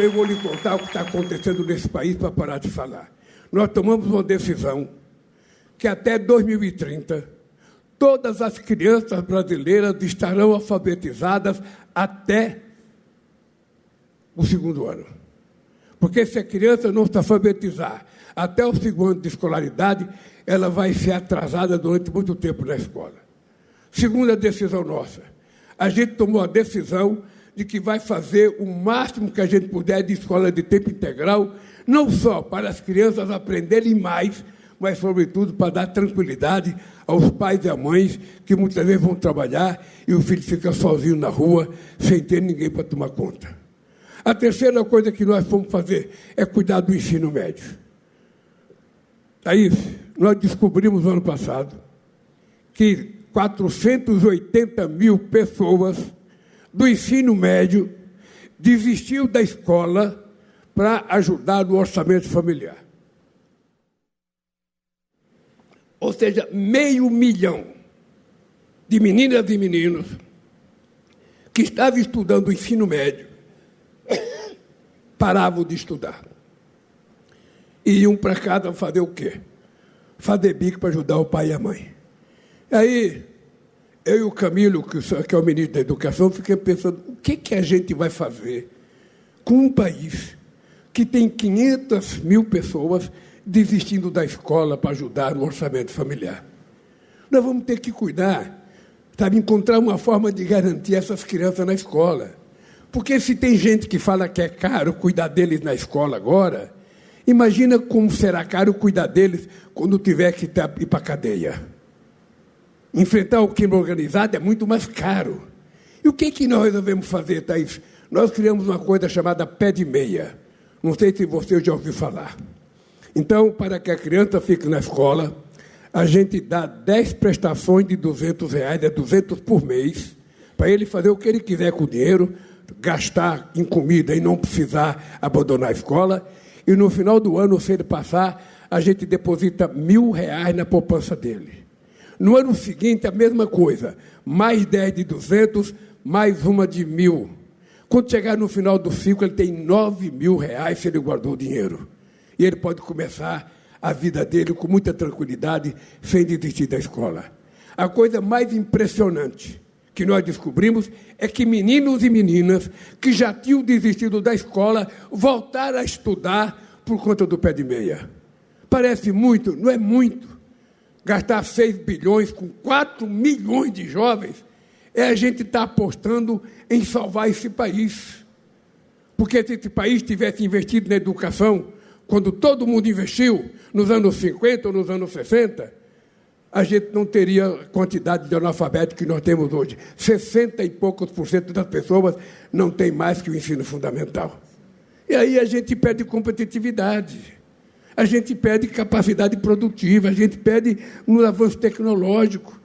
eu vou lhe contar o que está acontecendo nesse país para parar de falar. Nós tomamos uma decisão que até 2030, todas as crianças brasileiras estarão alfabetizadas até o segundo ano. Porque se a criança não se alfabetizar até o segundo ano de escolaridade, ela vai ser atrasada durante muito tempo na escola. Segunda decisão nossa, a gente tomou a decisão de que vai fazer o máximo que a gente puder de escola de tempo integral, não só para as crianças aprenderem mais, mas, sobretudo, para dar tranquilidade aos pais e às mães que muitas vezes vão trabalhar e o filho fica sozinho na rua, sem ter ninguém para tomar conta. A terceira coisa que nós vamos fazer é cuidar do ensino médio. Aí, nós descobrimos no ano passado que 480 mil pessoas do ensino médio desistiu da escola para ajudar no orçamento familiar. Ou seja, 500 mil de meninas e meninos que estavam estudando o ensino médio paravam de estudar. E iam para casa fazer o quê? Fazer bico para ajudar o pai e a mãe. Aí, eu e o Camilo, que é o ministro da Educação, fiquei pensando, o que a gente vai fazer com um país que tem 500 mil pessoas desistindo da escola para ajudar no orçamento familiar? Nós vamos ter que cuidar, sabe, encontrar uma forma de garantir essas crianças na escola. Porque se tem gente que fala que é caro cuidar deles na escola agora, imagina como será caro cuidar deles quando tiver que ir para a cadeia. Enfrentar o crime organizado é muito mais caro. E o que nós resolvemos fazer, Thaís? Nós criamos uma coisa chamada pé de meia. Não sei se você já ouviu falar. Então, para que a criança fique na escola, a gente dá 10 prestações de R$200, é 200 por mês, para ele fazer o que ele quiser com o dinheiro, gastar em comida e não precisar abandonar a escola. E no final do ano, se ele passar, a gente deposita R$1.000 na poupança dele. No ano seguinte, a mesma coisa, mais 10 de 200, mais uma de 1.000. Quando chegar no final do ciclo, ele tem R$9.000 se ele guardou o dinheiro. E ele pode começar a vida dele com muita tranquilidade, sem desistir da escola. A coisa mais impressionante que nós descobrimos é que meninos e meninas que já tinham desistido da escola voltaram a estudar por conta do pé de meia. Parece muito, não é muito. Gastar 6 bilhões com 4 milhões de jovens, a gente está apostando em salvar esse país. Porque se esse país tivesse investido na educação, quando todo mundo investiu, nos anos 50 ou nos anos 60, a gente não teria a quantidade de analfabetos que nós temos hoje. 60 e poucos % das pessoas não têm mais que o ensino fundamental. E aí a gente perde competitividade. A gente perde capacidade produtiva, a gente perde um avanço tecnológico.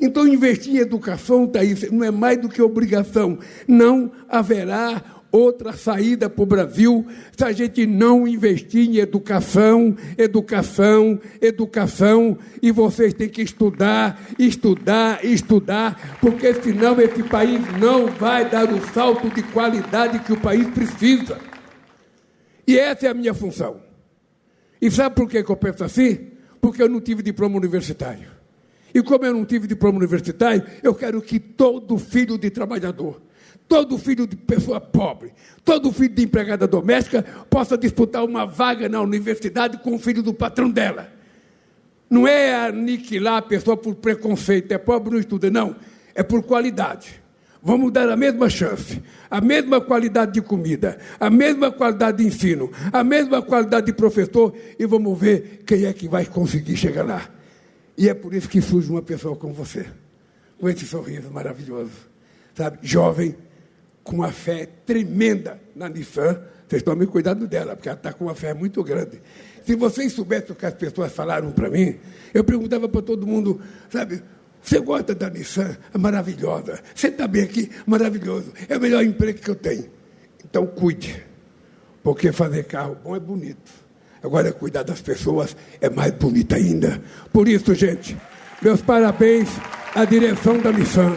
Então, investir em educação, Thaís, não é mais do que obrigação. Não haverá outra saída para o Brasil se a gente não investir em educação, educação, educação. E vocês têm que estudar, estudar, estudar, porque senão esse país não vai dar o salto de qualidade que o país precisa. E essa é a minha função. E sabe por que eu penso assim? Porque eu não tive diploma universitário. E como eu não tive diploma universitário, eu quero que todo filho de trabalhador, todo filho de pessoa pobre, todo filho de empregada doméstica possa disputar uma vaga na universidade com o filho do patrão dela. Não é aniquilar a pessoa por preconceito, é pobre não estuda, não. É por qualidade. Vamos dar a mesma chance, a mesma qualidade de comida, a mesma qualidade de ensino, a mesma qualidade de professor e vamos ver quem é que vai conseguir chegar lá. E é por isso que surge uma pessoa como você, com esse sorriso maravilhoso, sabe? Jovem, com uma fé tremenda na Nissan. Vocês tomem cuidado dela, porque ela está com uma fé muito grande. Se vocês soubessem o que as pessoas falaram para mim, eu perguntava para todo mundo, sabe... Você gosta da Nissan? É maravilhosa. Você está bem aqui? Maravilhoso. É o melhor emprego que eu tenho. Então, cuide. Porque fazer carro bom é bonito. Agora, cuidar das pessoas é mais bonito ainda. Por isso, gente, meus parabéns à direção da Nissan.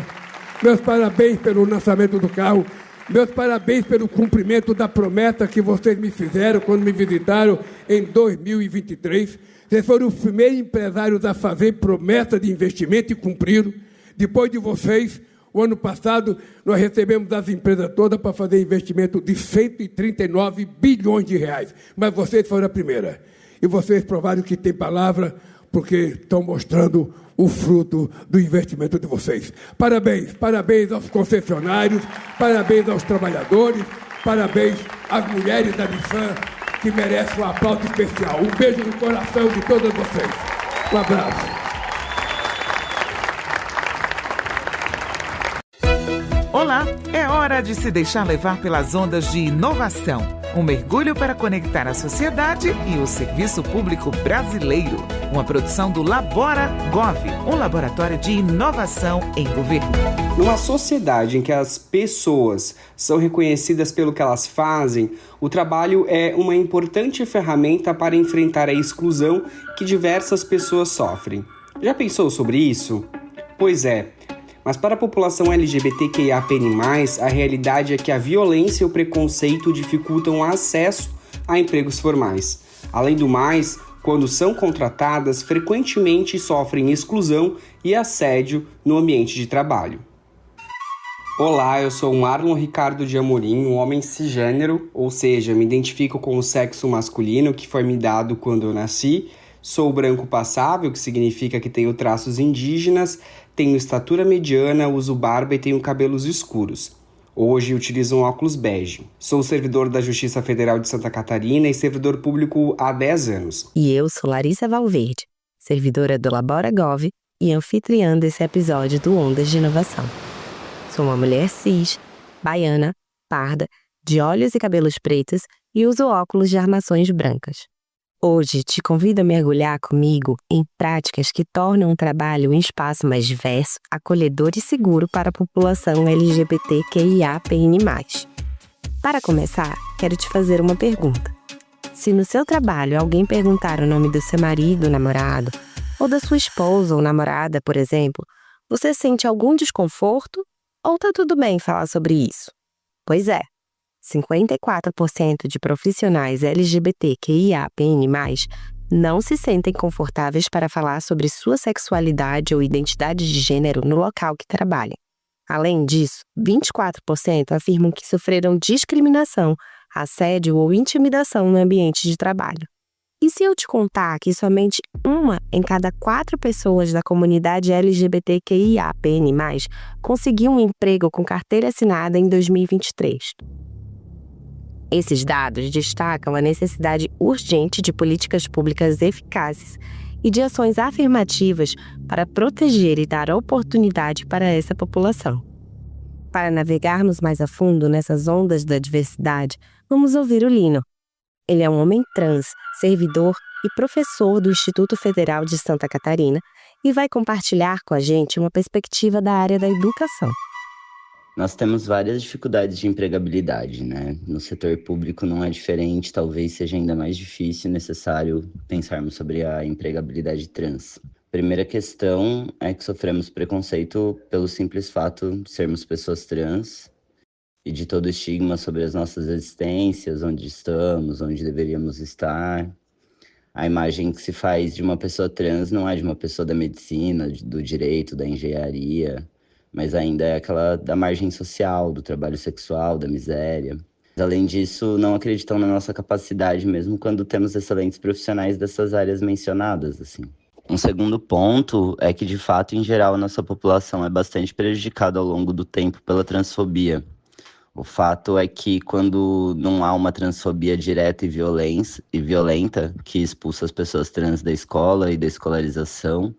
Meus parabéns pelo lançamento do carro. Meus parabéns pelo cumprimento da promessa que vocês me fizeram quando me visitaram em 2023. Vocês foram os primeiros empresários a fazer promessa de investimento e cumpriram. Depois de vocês, O ano passado, nós recebemos as empresas todas para fazer investimento de 139 bilhões de reais. Mas vocês foram a primeira. E vocês provaram que tem palavra, porque estão mostrando o fruto do investimento de vocês. Parabéns, parabéns aos concessionários, parabéns aos trabalhadores, parabéns às mulheres da Nissan, que merecem um aplauso especial. Um beijo no coração de todas vocês. Um abraço. Olá, é hora de se deixar levar pelas ondas de inovação. Um mergulho para conectar a sociedade e o serviço público brasileiro. Uma produção do Labora Gov, um laboratório de inovação em governo. Numa sociedade em que as pessoas são reconhecidas pelo que elas fazem, o trabalho é uma importante ferramenta para enfrentar a exclusão que diversas pessoas sofrem. Já pensou sobre isso? Pois é. Mas para a população LGBTQIAPN+, a realidade é que a violência e o preconceito dificultam o acesso a empregos formais. Além do mais, quando são contratadas, frequentemente sofrem exclusão e assédio no ambiente de trabalho. Olá, eu sou o Arlon Ricardo de Amorim, um homem cisgênero, ou seja, me identifico com o sexo masculino que foi me dado quando eu nasci. Sou branco passável, que significa que tenho traços indígenas, tenho estatura mediana, uso barba e tenho cabelos escuros. Hoje utilizo um óculos bege. Sou servidor da Justiça Federal de Santa Catarina e servidor público há 10 anos. E eu sou Larissa Valverde, servidora do Labora Gov e anfitriã desse episódio do Ondas de Inovação. Sou uma mulher cis, baiana, parda, de olhos e cabelos pretos e uso óculos de armações brancas. Hoje te convido a mergulhar comigo em práticas que tornam o trabalho um espaço mais diverso, acolhedor e seguro para a população LGBTQIAPN+. Para começar, quero te fazer uma pergunta. Se no seu trabalho alguém perguntar o nome do seu marido ou namorado, ou da sua esposa ou namorada, por exemplo, você sente algum desconforto ou tá tudo bem falar sobre isso? Pois é. 54% de profissionais LGBTQIAPN+, não se sentem confortáveis para falar sobre sua sexualidade ou identidade de gênero no local que trabalham. Além disso, 24% afirmam que sofreram discriminação, assédio ou intimidação no ambiente de trabalho. E se eu te contar que somente 1 em cada 4 pessoas da comunidade LGBTQIAPN+, conseguiu um emprego com carteira assinada em 2023? Esses dados destacam a necessidade urgente de políticas públicas eficazes e de ações afirmativas para proteger e dar oportunidade para essa população. Para navegarmos mais a fundo nessas ondas da diversidade, vamos ouvir o Lino. Ele é um homem trans, servidor e professor do Instituto Federal de Santa Catarina e vai compartilhar com a gente uma perspectiva da área da educação. Nós temos várias dificuldades de empregabilidade, né? No setor público não é diferente, talvez seja ainda mais difícil e necessário pensarmos sobre a empregabilidade trans. Primeira questão é que sofremos preconceito pelo simples fato de sermos pessoas trans e de todo o estigma sobre as nossas existências, onde estamos, onde deveríamos estar. A imagem que se faz de uma pessoa trans não é de uma pessoa da medicina, do direito, da engenharia, mas ainda é aquela da margem social, do trabalho sexual, da miséria. Além disso, não acreditam na nossa capacidade, mesmo quando temos excelentes profissionais dessas áreas mencionadas, assim. Um segundo ponto é que, de fato, em geral, a nossa população é bastante prejudicada ao longo do tempo pela transfobia. O fato é que, quando não há uma transfobia direta e violenta, que expulsa as pessoas trans da escola e da escolarização,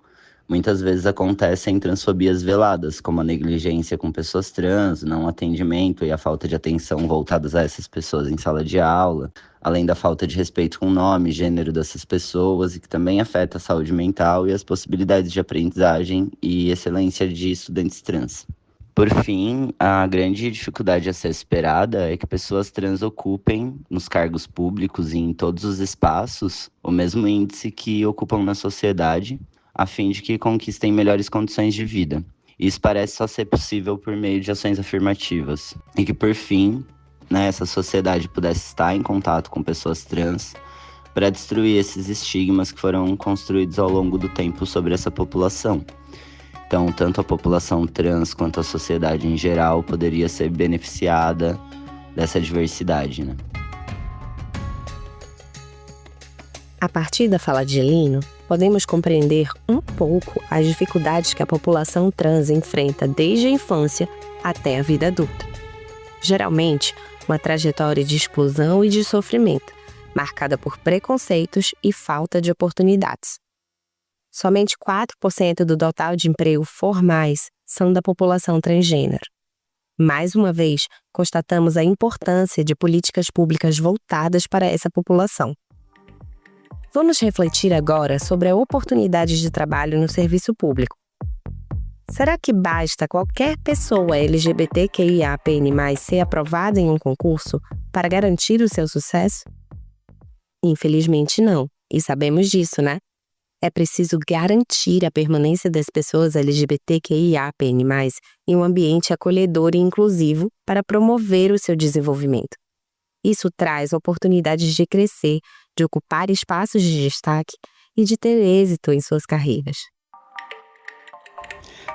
muitas vezes acontecem transfobias veladas, como a negligência com pessoas trans, o não atendimento e a falta de atenção voltadas a essas pessoas em sala de aula, além da falta de respeito com o nome e gênero dessas pessoas, e que também afeta a saúde mental e as possibilidades de aprendizagem e excelência de estudantes trans. Por fim, a grande dificuldade a ser esperada é que pessoas trans ocupem, nos cargos públicos e em todos os espaços, o mesmo índice que ocupam na sociedade, a fim de que conquistem melhores condições de vida. Isso parece só ser possível por meio de ações afirmativas. E que, por fim, essa sociedade pudesse estar em contato com pessoas trans para destruir esses estigmas que foram construídos ao longo do tempo sobre essa população. Então, tanto a população trans quanto a sociedade em geral poderia ser beneficiada dessa diversidade, né? A partir da fala de Lino, podemos compreender um pouco as dificuldades que a população trans enfrenta desde a infância até a vida adulta. Geralmente, uma trajetória de exclusão e de sofrimento, marcada por preconceitos e falta de oportunidades. Somente 4% do total de empregos formais são da população transgênero. Mais uma vez, constatamos a importância de políticas públicas voltadas para essa população. Vamos refletir agora sobre a oportunidade de trabalho no serviço público. Será que basta qualquer pessoa LGBTQIAPN+, ser aprovada em um concurso para garantir o seu sucesso? Infelizmente não, e sabemos disso, né? É preciso garantir a permanência das pessoas LGBTQIAPN+, em um ambiente acolhedor e inclusivo para promover o seu desenvolvimento. Isso traz oportunidades de crescer, de ocupar espaços de destaque e de ter êxito em suas carreiras.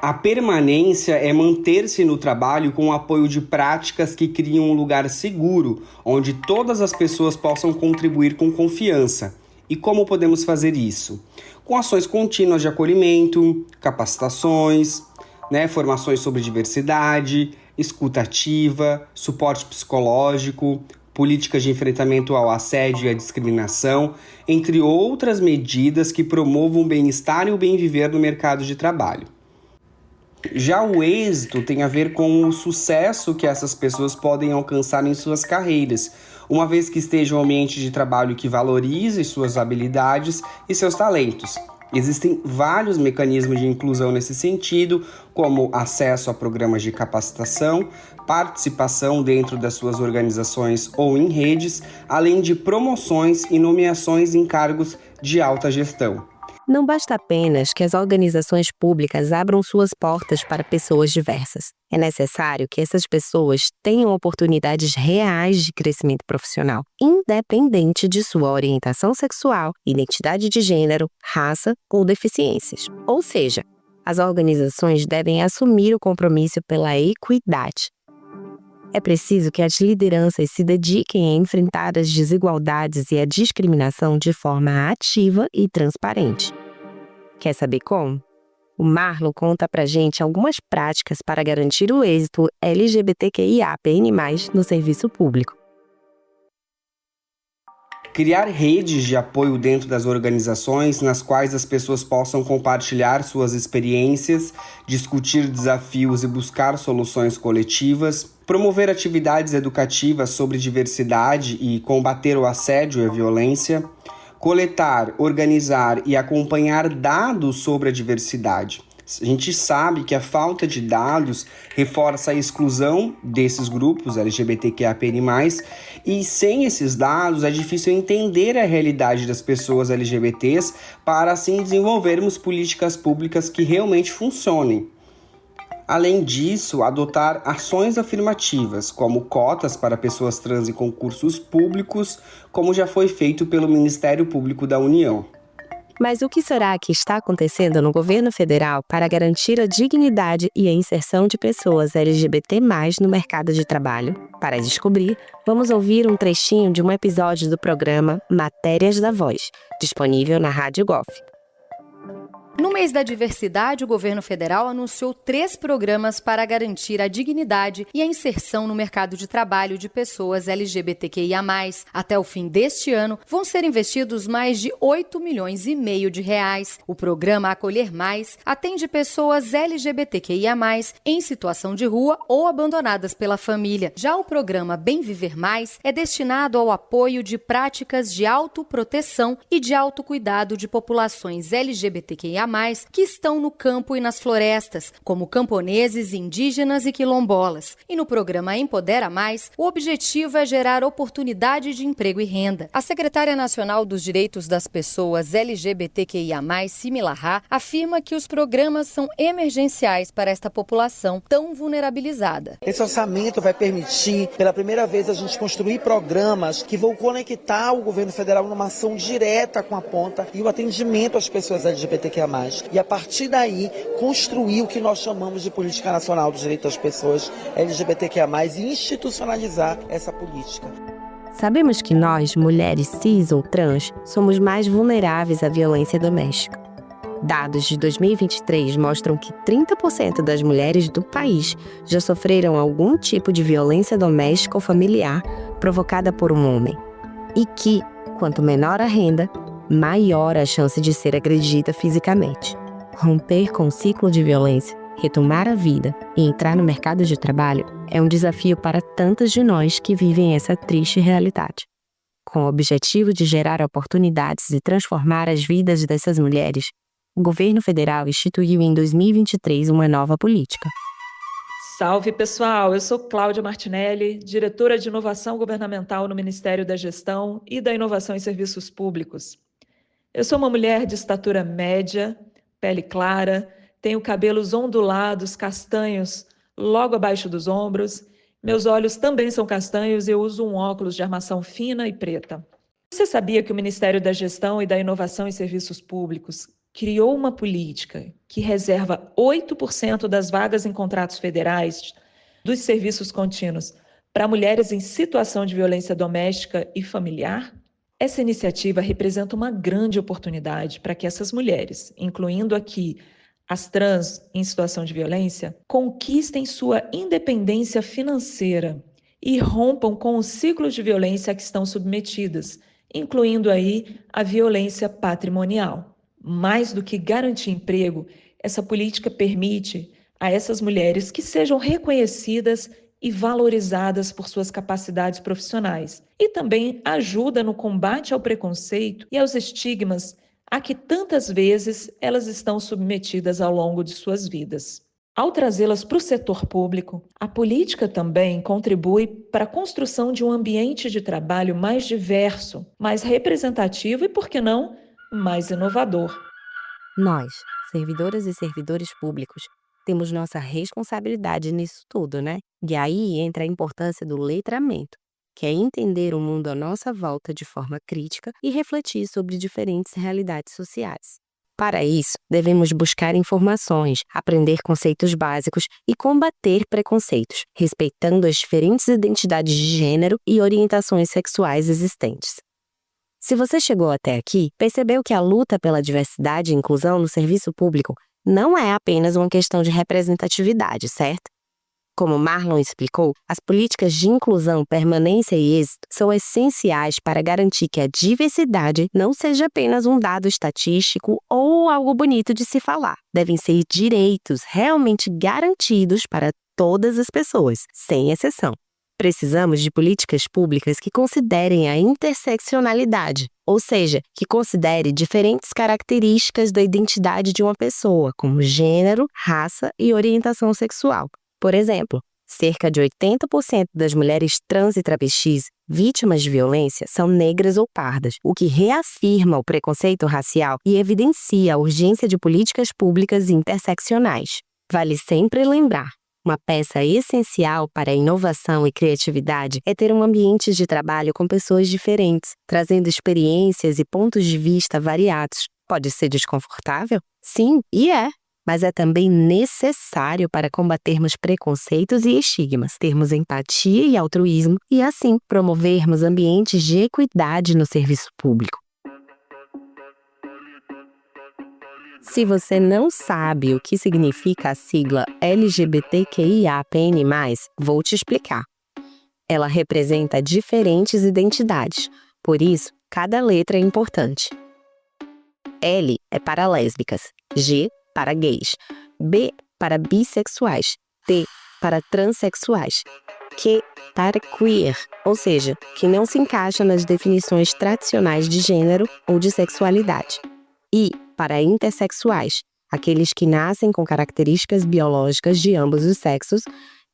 A permanência é manter-se no trabalho com o apoio de práticas que criam um lugar seguro, onde todas as pessoas possam contribuir com confiança. E como podemos fazer isso? Com ações contínuas de acolhimento, capacitações, formações sobre diversidade, escuta ativa, suporte psicológico, políticas de enfrentamento ao assédio e à discriminação, entre outras medidas que promovam o bem-estar e o bem-viver no mercado de trabalho. Já o êxito tem a ver com o sucesso que essas pessoas podem alcançar em suas carreiras, uma vez que estejam em um ambiente de trabalho que valorize suas habilidades e seus talentos. Existem vários mecanismos de inclusão nesse sentido, como acesso a programas de capacitação, participação dentro das suas organizações ou em redes, além de promoções e nomeações em cargos de alta gestão. Não basta apenas que as organizações públicas abram suas portas para pessoas diversas. É necessário que essas pessoas tenham oportunidades reais de crescimento profissional, independente de sua orientação sexual, identidade de gênero, raça ou deficiências. Ou seja, as organizações devem assumir o compromisso pela equidade. É preciso que as lideranças se dediquem a enfrentar as desigualdades e a discriminação de forma ativa e transparente. Quer saber como? O Marlon conta pra gente algumas práticas para garantir o êxito LGBTQIAPN+, no serviço público. Criar redes de apoio dentro das organizações nas quais as pessoas possam compartilhar suas experiências, discutir desafios e buscar soluções coletivas, promover atividades educativas sobre diversidade e combater o assédio e a violência, coletar, organizar e acompanhar dados sobre a diversidade. A gente sabe que a falta de dados reforça a exclusão desses grupos LGBTQIAPN+, e sem esses dados é difícil entender a realidade das pessoas LGBTs para assim desenvolvermos políticas públicas que realmente funcionem. Além disso, adotar ações afirmativas, como cotas para pessoas trans em concursos públicos, como já foi feito pelo Ministério Público da União. Mas o que será que está acontecendo no governo federal para garantir a dignidade e a inserção de pessoas LGBT+ no mercado de trabalho? Para descobrir, vamos ouvir um trechinho de um episódio do programa Matérias da Voz, disponível na Rádio Gov. No mês da diversidade, o governo federal anunciou 3 programas para garantir a dignidade e a inserção no mercado de trabalho de pessoas LGBTQIA+. Até o fim deste ano, vão ser investidos mais de 8,5 milhões de reais. O programa Acolher Mais atende pessoas LGBTQIA+, em situação de rua ou abandonadas pela família. Já o programa Bem Viver Mais é destinado ao apoio de práticas de autoproteção e de autocuidado de populações LGBTQIA+, que estão no campo e nas florestas, como camponeses, indígenas e quilombolas. E no programa Empodera Mais, o objetivo é gerar oportunidade de emprego e renda. A secretária nacional dos Direitos das Pessoas LGBTQIA+, Simila Ha, afirma que os programas são emergenciais para esta população tão vulnerabilizada. Esse orçamento vai permitir, pela primeira vez, a gente construir programas que vão conectar o governo federal numa ação direta com a ponta e o atendimento às pessoas LGBTQIA+. E a partir daí, construir o que nós chamamos de Política Nacional dos Direitos das Pessoas LGBTQIA+, e institucionalizar essa política. Sabemos que nós, mulheres cis ou trans, somos mais vulneráveis à violência doméstica. Dados de 2023 mostram que 30% das mulheres do país já sofreram algum tipo de violência doméstica ou familiar provocada por um homem. E que, quanto menor a renda, maior a chance de ser agredida fisicamente. Romper com o ciclo de violência, retomar a vida e entrar no mercado de trabalho é um desafio para tantas de nós que vivem essa triste realidade. Com o objetivo de gerar oportunidades e transformar as vidas dessas mulheres, o governo federal instituiu em 2023 uma nova política. Salve, pessoal! Eu sou Cláudia Martinelli, diretora de Inovação Governamental no Ministério da Gestão e da Inovação em Serviços Públicos. Eu sou uma mulher de estatura média, pele clara, tenho cabelos ondulados, castanhos, logo abaixo dos ombros. Meus olhos também são castanhos e eu uso um óculos de armação fina e preta. Você sabia que o Ministério da Gestão e da Inovação em Serviços Públicos criou uma política que reserva 8% das vagas em contratos federais dos serviços contínuos para mulheres em situação de violência doméstica e familiar? Essa iniciativa representa uma grande oportunidade para que essas mulheres, incluindo aqui as trans em situação de violência, conquistem sua independência financeira e rompam com o ciclo de violência a que estão submetidas, incluindo aí a violência patrimonial. Mais do que garantir emprego, essa política permite a essas mulheres que sejam reconhecidas e valorizadas por suas capacidades profissionais e também ajuda no combate ao preconceito e aos estigmas a que tantas vezes elas estão submetidas ao longo de suas vidas. Ao trazê-las para o setor público, a política também contribui para a construção de um ambiente de trabalho mais diverso, mais representativo e, por que não, mais inovador. Nós, servidoras e servidores públicos, temos nossa responsabilidade nisso tudo, né? E aí entra a importância do letramento, que é entender o mundo à nossa volta de forma crítica e refletir sobre diferentes realidades sociais. Para isso, devemos buscar informações, aprender conceitos básicos e combater preconceitos, respeitando as diferentes identidades de gênero e orientações sexuais existentes. Se você chegou até aqui, percebeu que a luta pela diversidade e inclusão no serviço público não é apenas uma questão de representatividade, certo? Como Marlon explicou, as políticas de inclusão, permanência e êxito são essenciais para garantir que a diversidade não seja apenas um dado estatístico ou algo bonito de se falar. Devem ser direitos realmente garantidos para todas as pessoas, sem exceção. Precisamos de políticas públicas que considerem a interseccionalidade, ou seja, que considere diferentes características da identidade de uma pessoa, como gênero, raça e orientação sexual. Por exemplo, cerca de 80% das mulheres trans e travestis vítimas de violência são negras ou pardas, o que reafirma o preconceito racial e evidencia a urgência de políticas públicas interseccionais. Vale sempre lembrar: uma peça essencial para a inovação e criatividade é ter um ambiente de trabalho com pessoas diferentes, trazendo experiências e pontos de vista variados. Pode ser desconfortável? Sim, e é. Mas é também necessário para combatermos preconceitos e estigmas, termos empatia e altruísmo e, assim, promovermos ambientes de equidade no serviço público. Se você não sabe o que significa a sigla LGBTQIAPN+, vou te explicar. Ela representa diferentes identidades, por isso, cada letra é importante. L é para lésbicas, G para gays, B para bissexuais, T para transexuais, Q para queer, ou seja, que não se encaixa nas definições tradicionais de gênero ou de sexualidade, I para intersexuais, aqueles que nascem com características biológicas de ambos os sexos,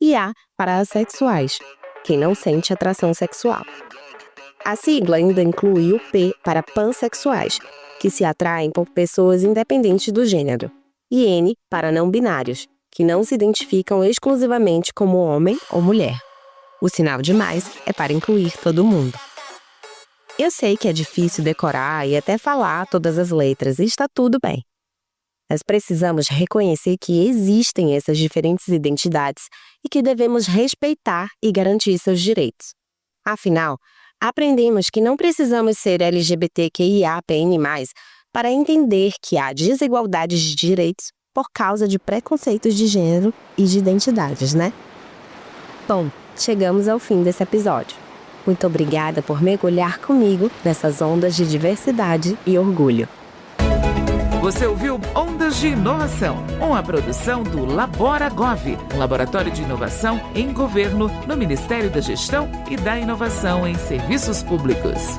e A para assexuais, quem não sente atração sexual. A sigla ainda inclui o P para pansexuais, que se atraem por pessoas independentes do gênero, e N para não binários, que não se identificam exclusivamente como homem ou mulher. O sinal de mais é para incluir todo mundo. Eu sei que é difícil decorar e até falar todas as letras, e está tudo bem. Nós precisamos reconhecer que existem essas diferentes identidades e que devemos respeitar e garantir seus direitos. Afinal, aprendemos que não precisamos ser LGBTQIAPN+, para entender que há desigualdades de direitos por causa de preconceitos de gênero e de identidades, né? Bom, chegamos ao fim desse episódio. Muito obrigada por mergulhar comigo nessas ondas de diversidade e orgulho. Você ouviu Ondas de Inovação, uma produção do Labora Gov, um laboratório de inovação em governo no Ministério da Gestão e da Inovação em Serviços Públicos.